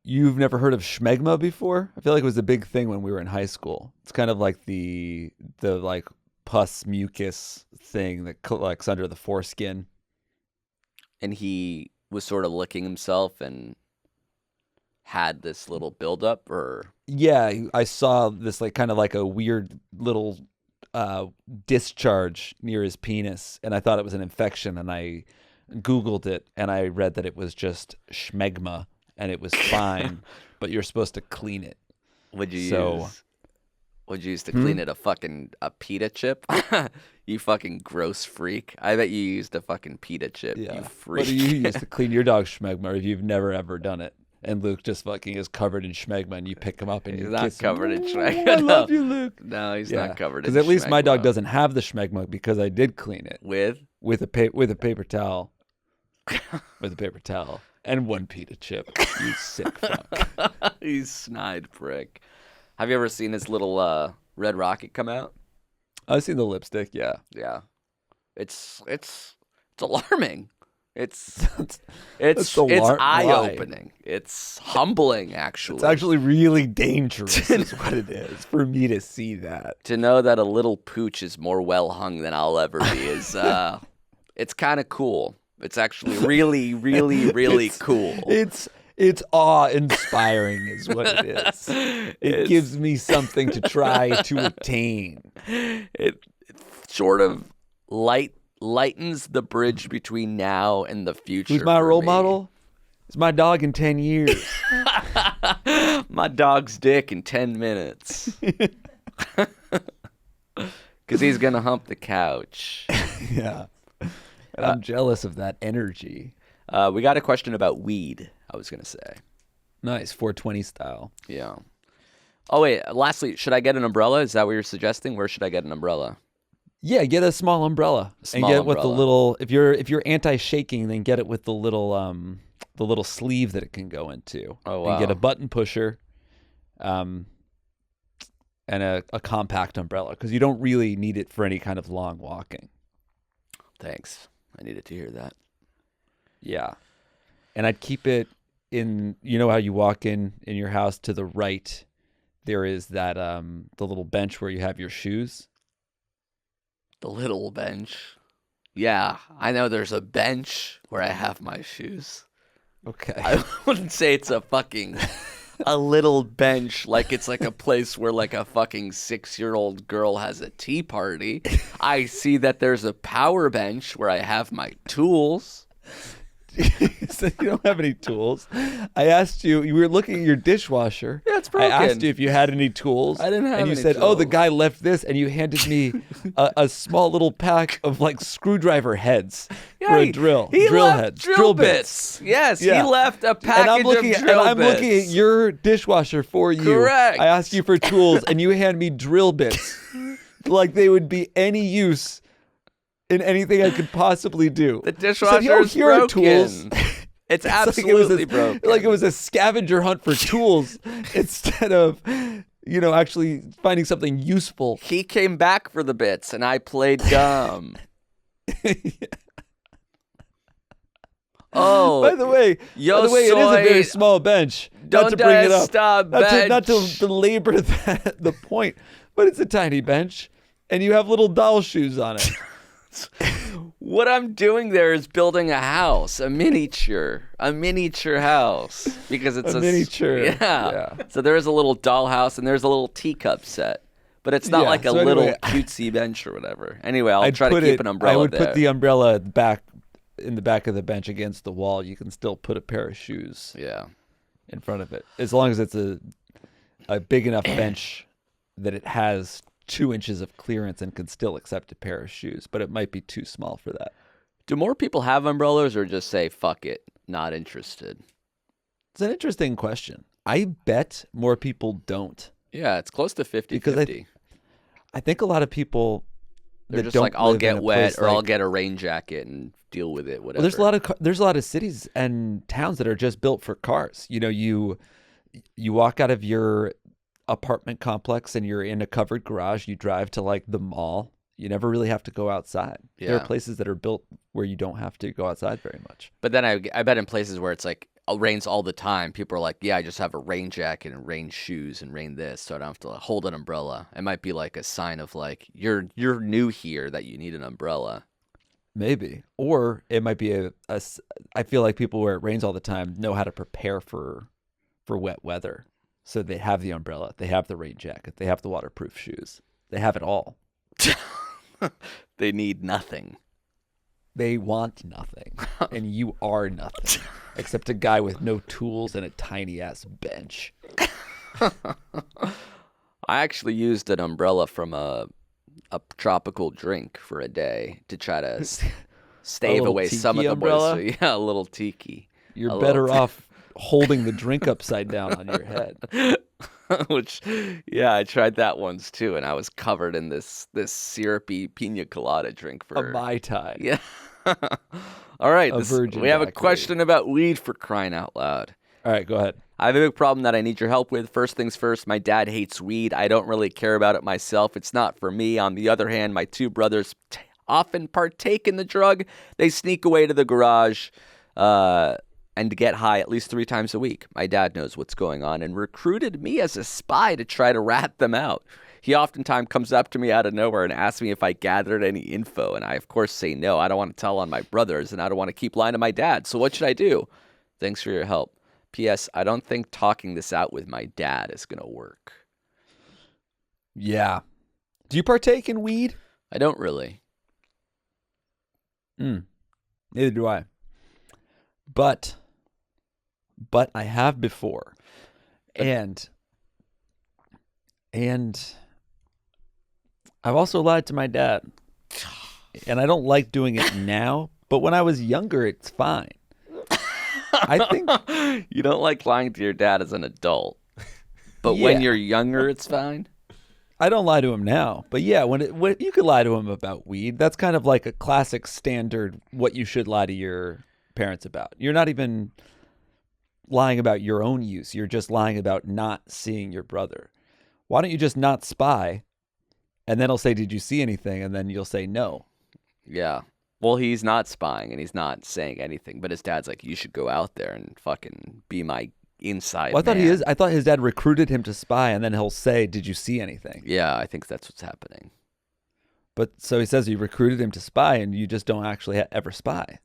Speaker 3: You've never heard of smegma before? I feel like it was a big thing when we were in high school. It's kind of like the like pus mucus thing that collects under the foreskin.
Speaker 4: And he was sort of licking himself and had this little buildup, or
Speaker 3: Yeah, I saw this like kind of like a weird little discharge near his penis, and I thought it was an infection, and I Googled it, and I read that it was just smegma, and it was fine, but you're supposed to clean it.
Speaker 4: would you use to clean it a pita chip? You fucking gross freak. I bet you used a fucking pita chip, you freak.
Speaker 3: What do you use to clean your dog's smegma if you've never ever done it? And Luke just fucking is covered in schmegma, and you pick him up and
Speaker 4: He's
Speaker 3: you
Speaker 4: not
Speaker 3: kiss
Speaker 4: covered
Speaker 3: him.
Speaker 4: in
Speaker 3: Ooh,
Speaker 4: schmegma.
Speaker 3: I love you, Luke.
Speaker 4: No, he's not covered in
Speaker 3: Because at least my dog
Speaker 4: schmegma.
Speaker 3: doesn't have the schmegma because I did clean it with a paper towel, and one pita chip. You sick fuck.
Speaker 4: You snide prick. Have you ever seen his little red rocket come out?
Speaker 3: I've seen the lipstick. Yeah,
Speaker 4: Yeah. It's alarming. It's
Speaker 3: That's why.
Speaker 4: eye-opening. It's humbling, actually.
Speaker 3: It's actually really dangerous. Is what it is for me to see that.
Speaker 4: To know that a little pooch is more well hung than I'll ever be is it's kind of cool. It's actually really, really, really cool.
Speaker 3: It's awe-inspiring is what it is. It gives me something to try to attain.
Speaker 4: It sort of lightens the bridge between now and the future.
Speaker 3: Who's my
Speaker 4: for
Speaker 3: role
Speaker 4: me.
Speaker 3: model? It's my dog in 10 years.
Speaker 4: My dog's dick in 10 minutes. Because he's going to hump the couch.
Speaker 3: Yeah. And I'm jealous of that energy.
Speaker 4: We got a question about weed, I was going to say.
Speaker 3: Nice, 420 style.
Speaker 4: Yeah. Oh, wait. Lastly, should I get an umbrella? Is that what you're suggesting? Where should I get an umbrella?
Speaker 3: Yeah, get a small umbrella.
Speaker 4: Small
Speaker 3: and get it with the
Speaker 4: umbrella.
Speaker 3: little, if you're anti-shaking, then get it with the little sleeve that it can go into.
Speaker 4: Oh,
Speaker 3: And get
Speaker 4: wow.
Speaker 3: a button pusher. And a compact umbrella, because you don't really need it for any kind of long walking.
Speaker 4: Thanks. I needed to hear that.
Speaker 3: Yeah. And I'd keep it in, you know how you walk in your house to the right, there is that, the little bench where you have your shoes.
Speaker 4: The little bench. Yeah, I know there's a bench where I have my shoes.
Speaker 3: Okay.
Speaker 4: I wouldn't say it's a little bench like it's like a place where like a fucking 6-year-old girl has a tea party. I see that there's a power bench where I have my tools.
Speaker 3: You said you don't have any tools. I asked you. You were looking at your dishwasher.
Speaker 4: Yeah, it's broken.
Speaker 3: I asked you if you had any tools.
Speaker 4: I didn't have
Speaker 3: and you
Speaker 4: any
Speaker 3: said, "Oh, the
Speaker 4: tools.
Speaker 3: guy left this," and you handed me a small little pack of like screwdriver heads for a drill.
Speaker 4: He
Speaker 3: drill
Speaker 4: left
Speaker 3: heads.
Speaker 4: drill bits. Yes,
Speaker 3: Yeah.
Speaker 4: he left a
Speaker 3: And
Speaker 4: package
Speaker 3: I'm looking
Speaker 4: of
Speaker 3: at,
Speaker 4: drill
Speaker 3: and I'm
Speaker 4: bits.
Speaker 3: looking at your dishwasher for you.
Speaker 4: Correct.
Speaker 3: I asked you for tools, and you hand me drill bits, like they would be any use in anything I could possibly do.
Speaker 4: The
Speaker 3: You
Speaker 4: dishwasher
Speaker 3: said, "Oh,
Speaker 4: is
Speaker 3: here are
Speaker 4: broken.
Speaker 3: tools."
Speaker 4: It's
Speaker 3: It's like
Speaker 4: absolutely broken.
Speaker 3: Like it was a scavenger hunt for tools instead of, actually finding something useful.
Speaker 4: He came back for the bits, and I played dumb. Oh,
Speaker 3: By the way,
Speaker 4: yo
Speaker 3: it is a very
Speaker 4: soy,
Speaker 3: small bench. Not
Speaker 4: don't
Speaker 3: to bring it up.
Speaker 4: stop
Speaker 3: Not to
Speaker 4: bench.
Speaker 3: belabor the point, but it's a tiny bench, and you have little doll shoes on it.
Speaker 4: What I'm doing there is building a house, a miniature house, because it's
Speaker 3: A miniature,
Speaker 4: Yeah.
Speaker 3: yeah.
Speaker 4: So there is a little dollhouse and there's a little teacup set, but it's not
Speaker 3: Yeah,
Speaker 4: like a
Speaker 3: so
Speaker 4: little
Speaker 3: anyway,
Speaker 4: cutesy bench or whatever. Anyway, I'll
Speaker 3: I'd
Speaker 4: try to
Speaker 3: put
Speaker 4: keep
Speaker 3: it-
Speaker 4: an umbrella
Speaker 3: I would
Speaker 4: there.
Speaker 3: put the umbrella in the back of the bench against the wall. You can still put a pair of shoes
Speaker 4: Yeah.
Speaker 3: in front of it, as long as it's a big enough bench that it has 2 inches of clearance and can still accept a pair of shoes, but it might be too small for that.
Speaker 4: Do more people have umbrellas or just say fuck it, not interested?
Speaker 3: It's an interesting question. I bet more people don't.
Speaker 4: Yeah, it's close to 50-50.
Speaker 3: Because I think a lot of people
Speaker 4: They're
Speaker 3: that
Speaker 4: just
Speaker 3: don't
Speaker 4: like, I'll
Speaker 3: live in
Speaker 4: get
Speaker 3: a
Speaker 4: wet
Speaker 3: place
Speaker 4: or I'll
Speaker 3: like-
Speaker 4: get a rain jacket and deal with it, whatever.
Speaker 3: Well, there's a lot of cities and towns that are just built for cars. You walk out of your apartment complex and you're in a covered garage. You drive to like the mall. You never really have to go outside. There
Speaker 4: Yeah.
Speaker 3: are places that are built where you don't have to go outside very much.
Speaker 4: But then I bet in places where it's like it rains all the time, people are like, yeah, I just have a rain jacket and rain shoes and rain this, so I don't have to hold an umbrella. It might be like a sign of like you're new here that you need an umbrella.
Speaker 3: Maybe. Or it might be I feel like people where it rains all the time know how to prepare for wet weather. So they have the umbrella, they have the rain jacket, they have the waterproof shoes. They have it all.
Speaker 4: They need nothing.
Speaker 3: They want nothing. And you are nothing. Except a guy with no tools and a tiny ass bench.
Speaker 4: I actually used an umbrella from a tropical drink for a day to try to stave
Speaker 3: little
Speaker 4: away some of
Speaker 3: tiki
Speaker 4: the
Speaker 3: umbrella?
Speaker 4: moisture. Yeah, a little tiki.
Speaker 3: You're
Speaker 4: A
Speaker 3: better
Speaker 4: little
Speaker 3: off holding the drink upside down on your head.
Speaker 4: Which, yeah, I tried that once too, and I was covered in this syrupy pina colada drink for
Speaker 3: A Mai Tai.
Speaker 4: Yeah. All right.
Speaker 3: A virgin
Speaker 4: we have a
Speaker 3: daiquiri.
Speaker 4: question about weed, for crying out loud.
Speaker 3: All right, go ahead.
Speaker 4: I have a big problem that I need your help with. First things first, my dad hates weed. I don't really care about it myself. It's not for me. On the other hand, my 2 brothers often partake in the drug. They sneak away to the garage and get high at least 3 times a week. My dad knows what's going on and recruited me as a spy to try to rat them out. He oftentimes comes up to me out of nowhere and asks me if I gathered any info, and I, of course, say no. I don't want to tell on my brothers, and I don't want to keep lying to my dad. So what should I do? Thanks for your help. P.S. I don't think talking this out with my dad is going to work.
Speaker 3: Yeah. Do you partake in weed?
Speaker 4: I don't really.
Speaker 3: Neither do I. But I have before. And I've also lied to my dad. And I don't like doing it now, but when I was younger, it's fine. I think
Speaker 4: You don't like lying to your dad as an adult. But when
Speaker 3: Yeah.
Speaker 4: you're younger, it's fine?
Speaker 3: I don't lie to him now, but yeah, when you could lie to him about weed, that's kind of like a classic standard what you should lie to your parents about. You're not even lying about your own use. You're just lying about not seeing your brother. Why don't you just not spy? And then he'll say, "Did you see anything?" And then you'll say no.
Speaker 4: Yeah. Well, he's not spying and he's not saying anything, but his dad's like, you should go out there and fucking be my inside
Speaker 3: Well,
Speaker 4: man.
Speaker 3: I thought his dad recruited him to spy, and then he'll say, "Did you see anything?"
Speaker 4: Yeah, I think that's what's happening.
Speaker 3: But so he says you recruited him to spy, and you just don't actually ever spy.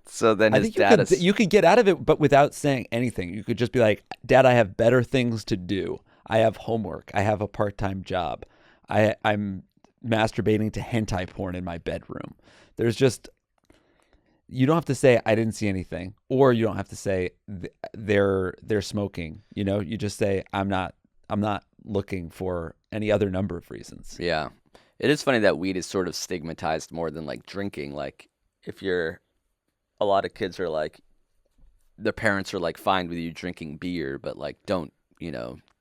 Speaker 4: So then
Speaker 3: I
Speaker 4: his
Speaker 3: think
Speaker 4: dad is...
Speaker 3: you could get out of it, but without saying anything. You could just be like, "Dad, I have better things to do. I have homework. I have a part-time job. I'm masturbating to hentai porn in my bedroom." There's just you don't have to say I didn't see anything, or you don't have to say they're smoking. You just say I'm not looking for any other number of reasons.
Speaker 4: Yeah. It is funny that weed is sort of stigmatized more than like drinking. Like if a lot of kids are like, their parents are like fine with you drinking beer, but like don't,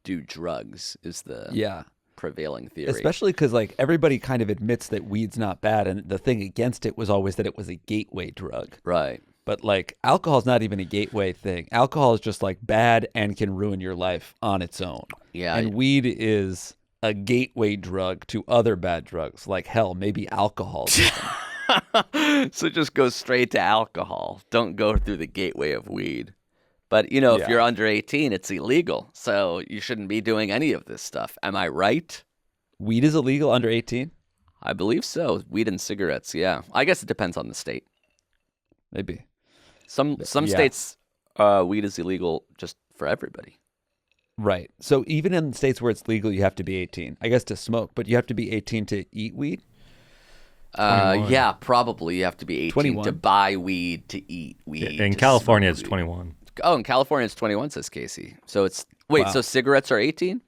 Speaker 4: do drugs is the prevailing theory.
Speaker 3: Especially because like everybody kind of admits that weed's not bad, and the thing against it was always that it was a gateway drug.
Speaker 4: Right.
Speaker 3: But like alcohol's not even a gateway thing. Alcohol is just like bad and can ruin your life on its own.
Speaker 4: Yeah.
Speaker 3: And weed is a gateway drug to other bad drugs, like hell, maybe alcohol.
Speaker 4: So just go straight to alcohol. Don't go through the gateway of weed. But, if you're under 18, it's illegal. So you shouldn't be doing any of this stuff. Am I right?
Speaker 3: Weed is illegal under 18?
Speaker 4: I believe so. Weed and cigarettes, yeah. I guess it depends on the state.
Speaker 3: Maybe.
Speaker 4: Some states, weed is illegal just for everybody.
Speaker 3: Right. So even in states where it's legal, you have to be 18. I guess to smoke, but you have to be 18 to eat weed?
Speaker 4: Yeah, probably. You have to be 18
Speaker 3: 21.
Speaker 4: to buy weed, to eat weed.
Speaker 1: In California, it's 21.
Speaker 4: Oh, in California, it's 21, says Casey. So it's... Wait,
Speaker 3: Wow.
Speaker 4: so cigarettes are 18?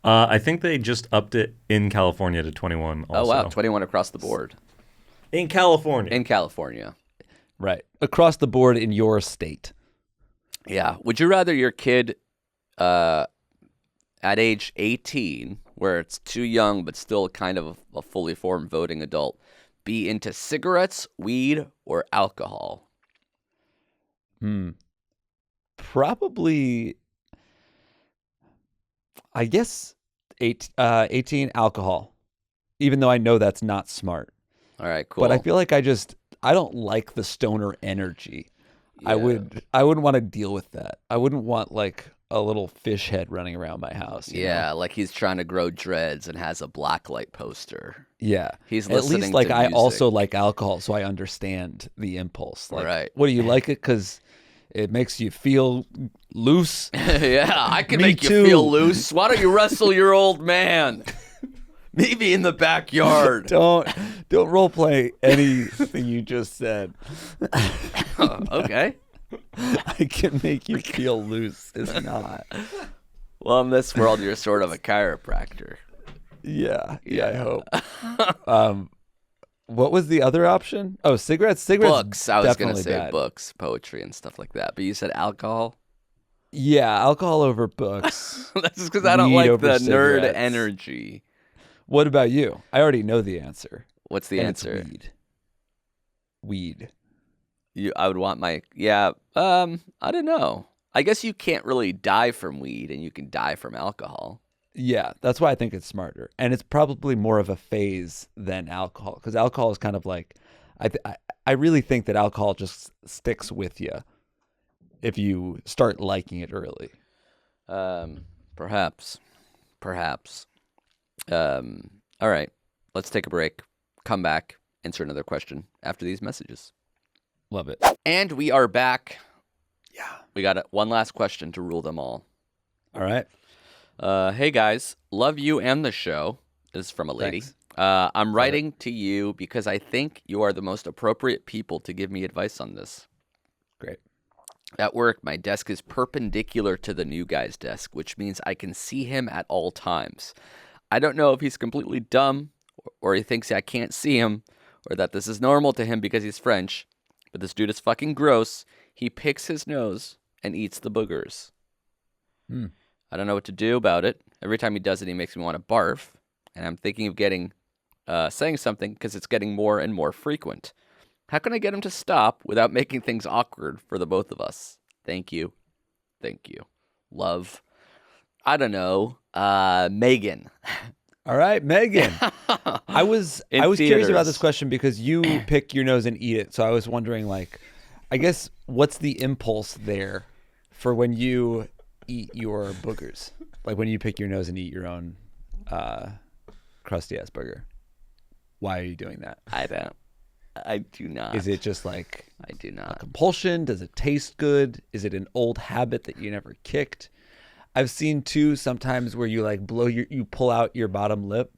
Speaker 1: I think they just upped it in California to 21 also.
Speaker 4: Oh, wow. 21 across the board.
Speaker 1: In California.
Speaker 4: In California.
Speaker 3: Right. Across the board in your state.
Speaker 4: Yeah. Would you rather your kid at age 18, where it's too young but still kind of a fully formed voting adult, be into cigarettes, weed, or alcohol?
Speaker 3: Probably, I guess, 18 alcohol, even though I know that's not smart.
Speaker 4: All right, cool.
Speaker 3: But I feel like I don't like the stoner energy.
Speaker 4: Yeah.
Speaker 3: I wouldn't want to deal with that. I wouldn't want like a little fish head running around my house. you
Speaker 4: Yeah,
Speaker 3: know?
Speaker 4: like he's trying to grow dreads and has a blacklight poster.
Speaker 3: Yeah.
Speaker 4: He's
Speaker 3: At
Speaker 4: listening
Speaker 3: least like
Speaker 4: to
Speaker 3: I
Speaker 4: music.
Speaker 3: also like alcohol, so I understand the impulse. Like,
Speaker 4: Right.
Speaker 3: What do you like it? Because it makes you feel loose.
Speaker 4: Yeah, I can
Speaker 3: Me
Speaker 4: make
Speaker 3: too.
Speaker 4: you feel loose. Why don't you wrestle your old man? Maybe in the backyard.
Speaker 3: Don't role play anything you just said.
Speaker 4: Okay.
Speaker 3: I can make you feel loose. It's not.
Speaker 4: Well, in this world, you're sort of a chiropractor.
Speaker 3: Yeah, I hope. What was the other option? Oh, cigarettes. Cigarettes.
Speaker 4: Books. I was going to
Speaker 3: definitely
Speaker 4: say
Speaker 3: bad.
Speaker 4: books, poetry, and stuff like that. But you said alcohol?
Speaker 3: Yeah, alcohol over books.
Speaker 4: That's just because I don't
Speaker 3: Weed
Speaker 4: like
Speaker 3: over
Speaker 4: the nerd
Speaker 3: cigarettes.
Speaker 4: energy.
Speaker 3: What about you? I already know the answer.
Speaker 4: What's the
Speaker 3: And it's
Speaker 4: answer?
Speaker 3: Weed.
Speaker 4: I would want my... Yeah, I don't know. I guess you can't really die from weed, and you can die from alcohol.
Speaker 3: Yeah, that's why I think it's smarter, and it's probably more of a phase than alcohol, because alcohol is kind of like, I really think that alcohol just sticks with you if you start liking it early.
Speaker 4: Perhaps. All right, let's take a break. Come back. Answer another question after these messages.
Speaker 3: Love it.
Speaker 4: And we are back.
Speaker 3: Yeah.
Speaker 4: We got one last question to rule them all.
Speaker 3: All right.
Speaker 4: Hey guys, love you and the show. This is from a lady.
Speaker 3: Thanks.
Speaker 4: I'm writing to you because I think you are the most appropriate people to give me advice on this.
Speaker 3: Great.
Speaker 4: At work, my desk is perpendicular to the new guy's desk, which means I can see him at all times. I don't know if he's completely dumb or he thinks I can't see him or that this is normal to him because he's French, but this dude is fucking gross. He picks his nose and eats the boogers. I don't know what to do about it. Every time he does it, he makes me want to barf. And I'm thinking of saying something because it's getting more and more frequent. How can I get him to stop without making things awkward for the both of us? Thank you. Love. I don't know. Megan.
Speaker 3: All right, Megan. I was curious
Speaker 4: theaters.
Speaker 3: about this question because you pick your nose and eat it. So I was wondering, like, I guess what's the impulse there for when you eat your boogers? Like when you pick your nose and eat your own crusty ass burger. Why are you doing that?
Speaker 4: I do not.
Speaker 3: Is it just like
Speaker 4: I do not.
Speaker 3: compulsion? Does it taste good? Is it an old habit that you never kicked? I've seen too sometimes where you like you pull out your bottom lip,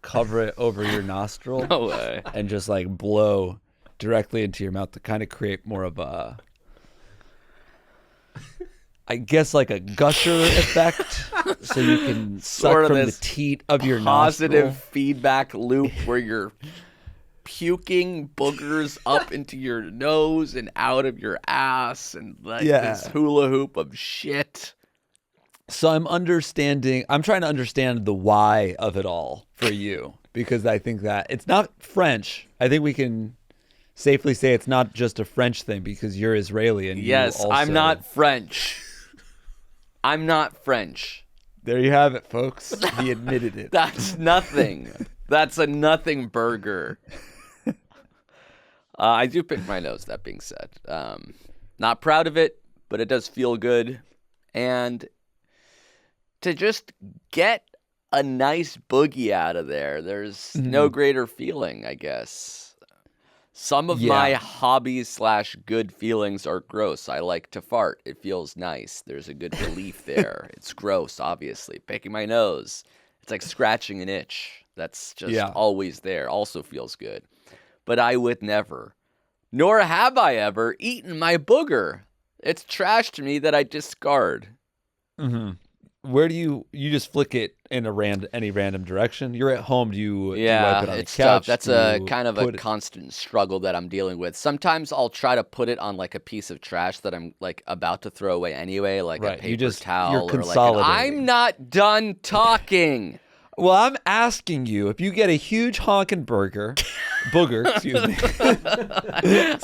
Speaker 3: cover it over your nostril,
Speaker 4: No way.
Speaker 3: and just like blow directly into your mouth to kind of create more of a, I guess, like a gusher effect, so you can suck
Speaker 4: Sort of
Speaker 3: from the
Speaker 4: this
Speaker 3: teat of your
Speaker 4: positive
Speaker 3: nostril.
Speaker 4: feedback loop where you're puking boogers up into your nose and out of your ass and like this hula hoop of shit.
Speaker 3: So I'm trying to understand the why of it all for you, because I think that it's not French. I think we can safely say it's not just a French thing because you're Israeli and
Speaker 4: Yes,
Speaker 3: you also...
Speaker 4: I'm not French. I'm not French.
Speaker 3: There you have it, folks. He admitted it.
Speaker 4: That's nothing. That's a nothing burger. I do pick my nose, that being said. Not proud of it, but it does feel good. And to just get a nice boogie out of there, there's no greater feeling, I guess. Some of my hobbies / good feelings are gross. I like to fart. It feels nice. There's a good relief there. It's gross, obviously. Picking my nose. It's like scratching an itch. That's just always there. Also feels good. But I would never, nor have I ever, eaten my booger. It's trash to me that I discard.
Speaker 3: Mm-hmm. Where do you just flick it in any random direction? You're at home. Do you wipe it on
Speaker 4: it's
Speaker 3: the couch?
Speaker 4: tough. That's a kind of a constant struggle that I'm dealing with. Sometimes I'll try to put it on like a piece of trash that I'm like about to throw away anyway, like a paper towel
Speaker 3: you're
Speaker 4: or like
Speaker 3: consolidating.
Speaker 4: I'm not done talking.
Speaker 3: Well, I'm asking you, if you get a huge honking booger, excuse me.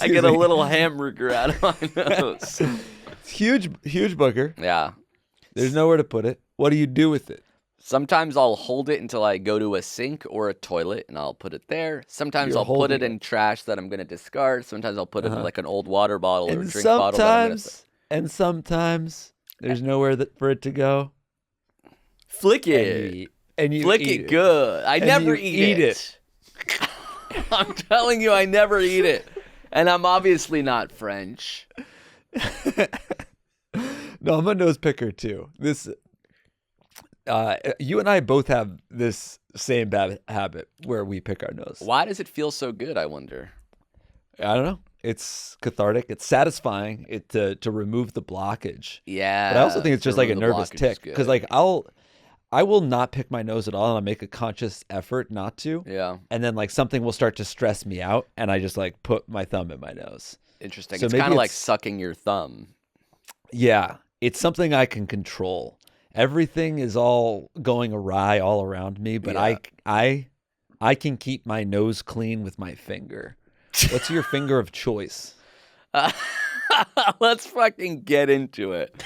Speaker 4: I get a little hamburger out of my nose.
Speaker 3: Huge booger.
Speaker 4: Yeah.
Speaker 3: There's nowhere to put it. What do you do with it?
Speaker 4: Sometimes I'll hold it until I go to a sink or a toilet, and I'll put it there. Sometimes I'll put it in trash that I'm going to discard. Sometimes I'll put it in like an old water bottle or drink bottle.
Speaker 3: And sometimes there's nowhere for it to go.
Speaker 4: Flick it.
Speaker 3: And you
Speaker 4: flick
Speaker 3: eat
Speaker 4: it good. I never eat it. I'm telling you, I never eat it. And I'm obviously not French.
Speaker 3: No, I'm a nose picker too. You and I both have this same bad habit where we pick our nose.
Speaker 4: Why does it feel so good, I wonder?
Speaker 3: I don't know. It's cathartic. It's satisfying. To remove the blockage.
Speaker 4: Yeah.
Speaker 3: But I also think it's just like a nervous tick, because like I will not pick my nose at all, and I'll make a conscious effort not to.
Speaker 4: Yeah.
Speaker 3: And then like something will start to stress me out, and I just like put my thumb in my nose.
Speaker 4: Interesting.
Speaker 3: So
Speaker 4: it's kind of like sucking your thumb.
Speaker 3: Yeah. It's something I can control. Everything is all going awry all around me, but I can keep my nose clean with my finger. What's your finger of choice?
Speaker 4: Let's fucking get into it.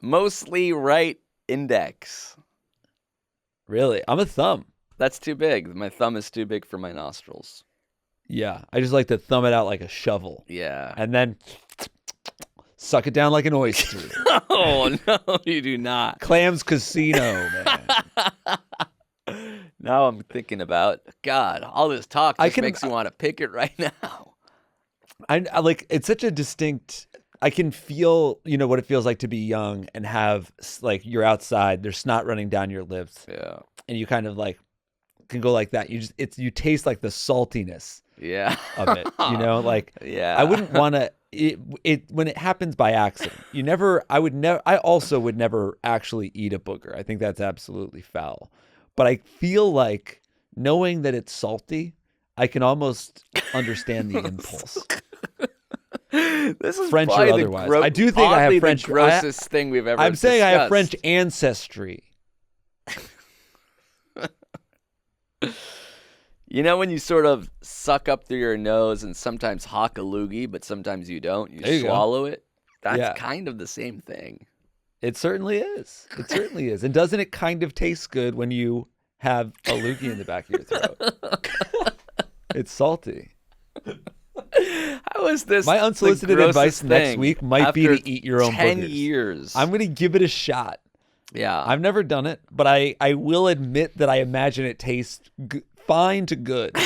Speaker 4: Mostly right index.
Speaker 3: Really? I'm a thumb.
Speaker 4: That's too big. My thumb is too big for my nostrils.
Speaker 3: Yeah. I just like to thumb it out like a shovel.
Speaker 4: Yeah.
Speaker 3: And then suck it down like an oyster.
Speaker 4: Oh, no, you do not.
Speaker 3: Clams Casino, man.
Speaker 4: Now I'm thinking about, God, all this talk just makes me want to pick it right now.
Speaker 3: I like, it's such a distinct, I can feel, what it feels like to be young and have, like, you're outside, there's snot running down your lips.
Speaker 4: Yeah.
Speaker 3: And you kind of like, can go like that. You taste like the saltiness of it, like,
Speaker 4: yeah.
Speaker 3: I wouldn't want to, when it happens by accident, I also would never actually eat a booger. I think that's absolutely foul. But I feel like knowing that it's salty, I can almost understand the impulse.
Speaker 4: This is
Speaker 3: French or otherwise. I do think I have French.
Speaker 4: The grossest thing we've ever.
Speaker 3: I'm saying
Speaker 4: discussed.
Speaker 3: I have French ancestry.
Speaker 4: When you sort of suck up through your nose and sometimes hawk a loogie, but sometimes you don't. You swallow it. That's kind of the same thing.
Speaker 3: It certainly is. It certainly is. And doesn't it kind of taste good when you have a loogie in the back of your throat? It's salty.
Speaker 4: How is this?
Speaker 3: My unsolicited advice next week might be to eat your own
Speaker 4: 10
Speaker 3: boogers.
Speaker 4: years.
Speaker 3: I'm going to give it a shot.
Speaker 4: Yeah.
Speaker 3: I've never done it, but I will admit that I imagine it tastes fine to good.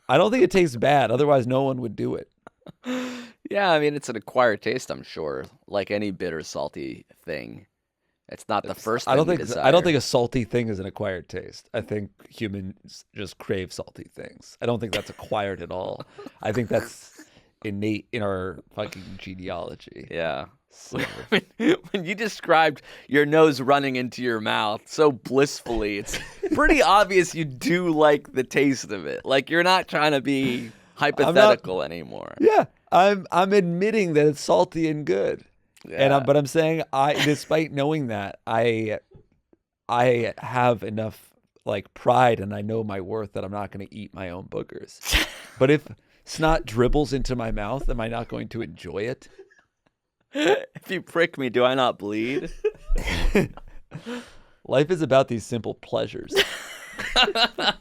Speaker 3: I don't think it tastes bad. Otherwise, no one would do it.
Speaker 4: Yeah, I mean, it's an acquired taste, I'm sure, like any bitter, salty thing. It's not the first thing
Speaker 3: I don't
Speaker 4: you
Speaker 3: think
Speaker 4: desire.
Speaker 3: I don't think a salty thing is an acquired taste. I think humans just crave salty things. I don't think that's acquired at all. I think that's innate in our fucking genealogy.
Speaker 4: Yeah.
Speaker 3: So,
Speaker 4: When you described your nose running into your mouth so blissfully, it's pretty obvious you do like the taste of it. Like you're not trying to be hypothetical anymore.
Speaker 3: yeah, I'm admitting that it's salty and good.
Speaker 4: Yeah.
Speaker 3: But I'm saying despite knowing that, I have enough like pride and I know my worth that I'm not going to eat my own boogers. But if snot dribbles into my mouth, am I not going to enjoy it?
Speaker 4: If you prick me, do I not bleed?
Speaker 3: Life is about these simple pleasures.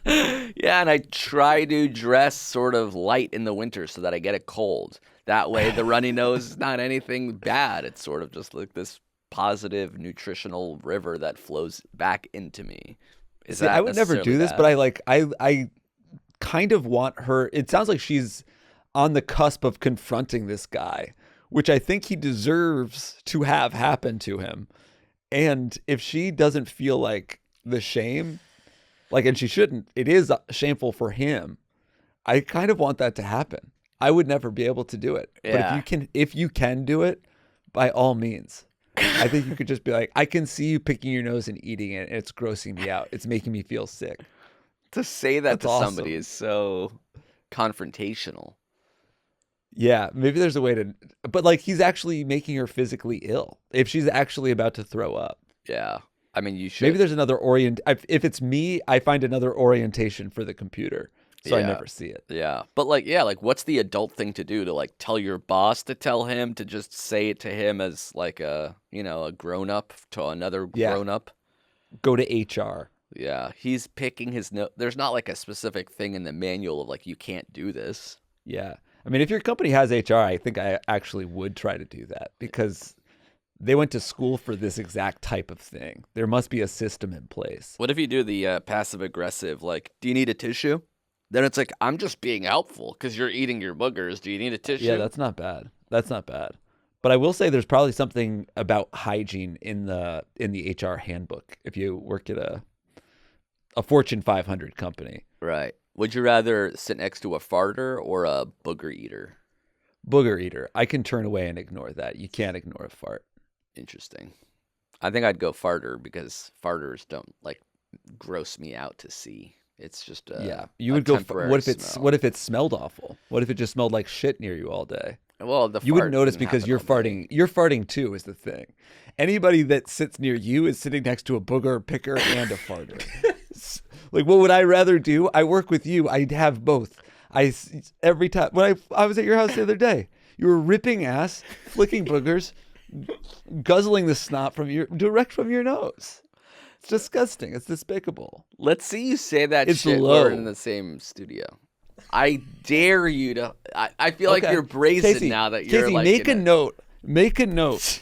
Speaker 4: Yeah, and I try to dress sort of light in the winter so that I get a cold. That way the runny nose is not anything bad. It's sort of just like this positive nutritional river that flows back into me.
Speaker 3: See, I would never do this, but I kind of want her. It sounds like she's on the cusp of confronting this guy, which I think he deserves to have happen to him. And if she doesn't feel like the shame, and she shouldn't, it is shameful for him. I kind of want that to happen. I would never be able to do it.
Speaker 4: Yeah.
Speaker 3: But if you can do it, by all means. I think you could just be like, I can see you picking your nose and eating it, and it's grossing me out. It's making me feel sick.
Speaker 4: To say that
Speaker 3: That's
Speaker 4: to
Speaker 3: awesome.
Speaker 4: somebody is so confrontational.
Speaker 3: Yeah, maybe there's a way to, but he's actually making her physically ill. If she's actually about to throw up,
Speaker 4: Yeah. I mean, you should.
Speaker 3: maybe there's another If it's me, I find another orientation for the computer, so I
Speaker 4: Yeah.
Speaker 3: never see it.
Speaker 4: Yeah. But what's the adult thing to do? To tell your boss to tell him, to just say it to him as a grown up to another
Speaker 3: Yeah.
Speaker 4: grown up?
Speaker 3: Go to HR.
Speaker 4: Yeah. He's picking his nose. There's not a specific thing in the manual of you can't do this.
Speaker 3: Yeah, I mean, if your company has HR, I think I actually would try to do that because they went to school for this exact type of thing. There must be a system in place.
Speaker 4: What if you do the passive aggressive, do you need a tissue? Then it's I'm just being helpful because you're eating your boogers. Do you need a tissue?
Speaker 3: Yeah, that's not bad. That's not bad. But I will say there's probably something about hygiene in the HR handbook if you work at a Fortune 500 company.
Speaker 4: Right. Would you rather sit next to a farter or a booger eater?
Speaker 3: Booger eater. I can turn away and ignore that. You can't ignore a fart.
Speaker 4: Interesting. I think I'd go farter because farters don't gross me out to see. It's just
Speaker 3: Yeah, you would go.
Speaker 4: temporary
Speaker 3: What if
Speaker 4: smell.
Speaker 3: what if it smelled awful? What if it just smelled like shit near you all day?
Speaker 4: Well, the
Speaker 3: You
Speaker 4: fart
Speaker 3: wouldn't notice
Speaker 4: doesn't
Speaker 3: because
Speaker 4: happen
Speaker 3: you're
Speaker 4: all day.
Speaker 3: farting. You're farting too is the thing. Anybody that sits near you is sitting next to a booger picker and a farter. What would I rather do? I work with you. I'd have both. Every time when I was at your house the other day, you were ripping ass, flicking boogers, guzzling the snot direct from your nose. It's disgusting. It's despicable.
Speaker 4: Let's see you say that
Speaker 3: It's
Speaker 4: shit
Speaker 3: low.
Speaker 4: when we're in the same studio. I dare you to. I feel like
Speaker 3: Okay.
Speaker 4: you're brazen
Speaker 3: Casey,
Speaker 4: now that you're
Speaker 3: Casey, make a note. Make a note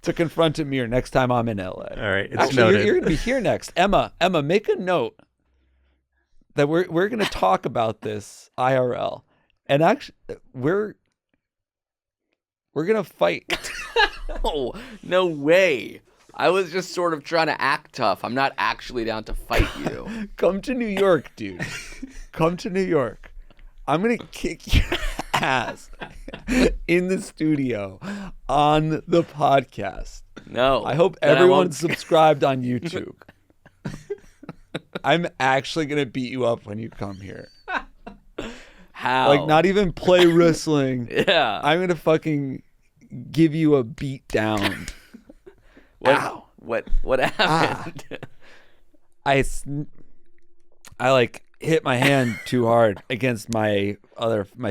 Speaker 3: to confront Amir next time I'm in LA.
Speaker 1: All right, it's
Speaker 3: Actually,
Speaker 1: noted.
Speaker 3: you're going to be here next. Emma, make a note that we're going to talk about this IRL, and actually we're going to fight.
Speaker 4: Oh, no way. I was just sort of trying to act tough. I'm not actually down to fight you.
Speaker 3: Come to New York, dude. Come to New York. I'm going to kick your ass in the studio on the podcast.
Speaker 4: No.
Speaker 3: I hope
Speaker 4: then I
Speaker 3: everyone's
Speaker 4: won't-
Speaker 3: subscribed on YouTube. I'm actually going to beat you up when you come here.
Speaker 4: How?
Speaker 3: Not even play wrestling.
Speaker 4: Yeah.
Speaker 3: I'm going to fucking give you a beat down. Ow.
Speaker 4: What happened?
Speaker 3: I hit my hand too hard against my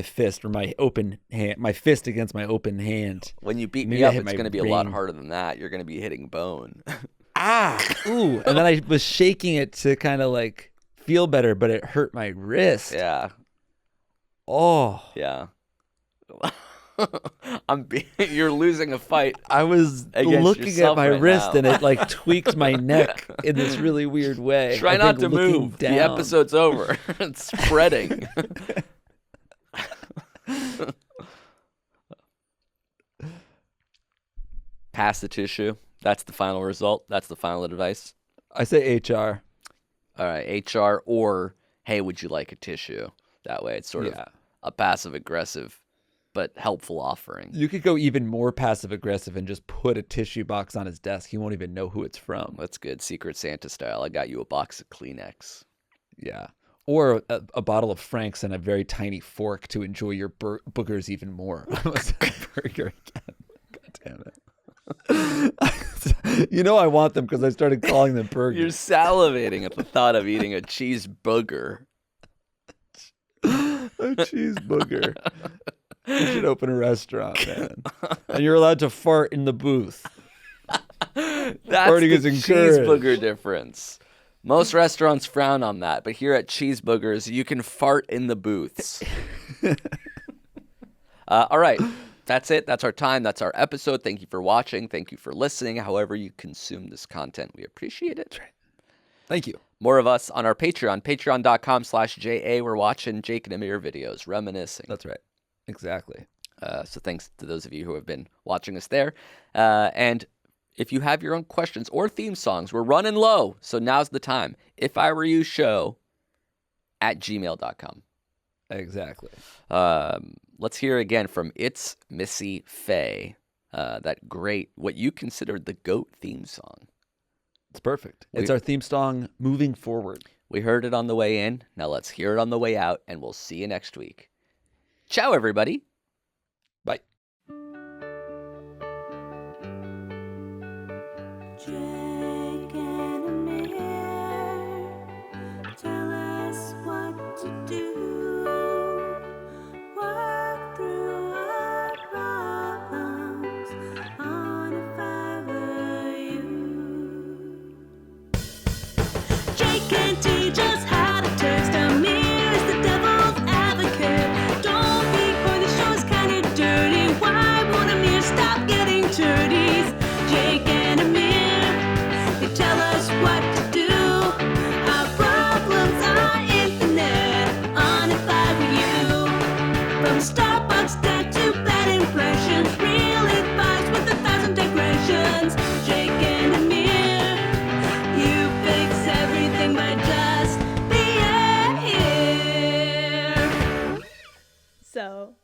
Speaker 3: fist or my open hand, my fist against my open hand.
Speaker 4: When you beat
Speaker 3: Maybe
Speaker 4: me
Speaker 3: I
Speaker 4: up,
Speaker 3: hit
Speaker 4: it's
Speaker 3: my
Speaker 4: going to be a lot
Speaker 3: brain.
Speaker 4: harder than that. You're going to be hitting bone.
Speaker 3: Ooh. And then I was shaking it to kind of feel better, but it hurt my wrist.
Speaker 4: Yeah.
Speaker 3: Oh.
Speaker 4: Yeah. You're losing a fight.
Speaker 3: I was
Speaker 4: Against
Speaker 3: looking at
Speaker 4: yourself
Speaker 3: my
Speaker 4: right
Speaker 3: wrist
Speaker 4: now.
Speaker 3: and it tweaked my neck in this really weird way.
Speaker 4: Try
Speaker 3: I
Speaker 4: not
Speaker 3: think
Speaker 4: to
Speaker 3: looking
Speaker 4: move.
Speaker 3: down.
Speaker 4: The episode's over. It's spreading. Pass the tissue. That's the final result. That's the final advice.
Speaker 3: I say HR.
Speaker 4: All right, HR or, hey, would you like a tissue? That way it's sort of a passive-aggressive but helpful offering.
Speaker 3: You could go even more passive aggressive and just put a tissue box on his desk. He won't even know who it's from.
Speaker 4: That's good. Secret Santa style. I got you a box of Kleenex.
Speaker 3: Yeah. Or a bottle of Frank's and a very tiny fork to enjoy your boogers even more. Burger again. God damn it. You know I want them because I started calling them burgers.
Speaker 4: You're salivating at the thought of eating a cheeseburger.
Speaker 3: A cheeseburger. You should open a restaurant, man. And you're allowed to fart in the booth.
Speaker 4: That's
Speaker 3: Farting is
Speaker 4: the
Speaker 3: encouraged.
Speaker 4: cheeseburger difference. Most restaurants frown on that, but here at Cheeseburgers, you can fart in the booths. All right. That's it. That's our time. That's our episode. Thank you for watching. Thank you for listening. However you consume this content, we appreciate it.
Speaker 3: Thank you.
Speaker 4: More of us on our Patreon, patreon.com/JA. We're watching Jake and Amir videos, reminiscing.
Speaker 3: That's right. Exactly.
Speaker 4: So thanks to those of you who have been watching us there. And if you have your own questions or theme songs, we're running low. So now's the time. If I were you, show at gmail.com.
Speaker 3: Exactly.
Speaker 4: Let's hear again from It's Missy Faye. That great, what you considered the GOAT theme song.
Speaker 3: It's perfect. It's our theme song moving forward.
Speaker 4: We heard it on the way in. Now let's hear it on the way out, and we'll see you next week. Ciao, everybody.
Speaker 3: Bye.
Speaker 2: Jake and Amir, tell us what to do. Work through our problems on If I Were You. Jake can teach us how to text. Amir is the devil's advocate. Don't be coy, the show's kinda dirty. Why won't Amir stop getting turdies? Jake and Amir, they tell us what to do. Our problems are infinite on If I Were You. From Starbucks down to bad impressions, real advice with 1,000 digressions. Jake and Amir, you fix everything by just being here. So.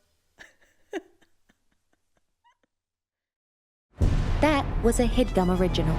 Speaker 5: That was a Headgum original.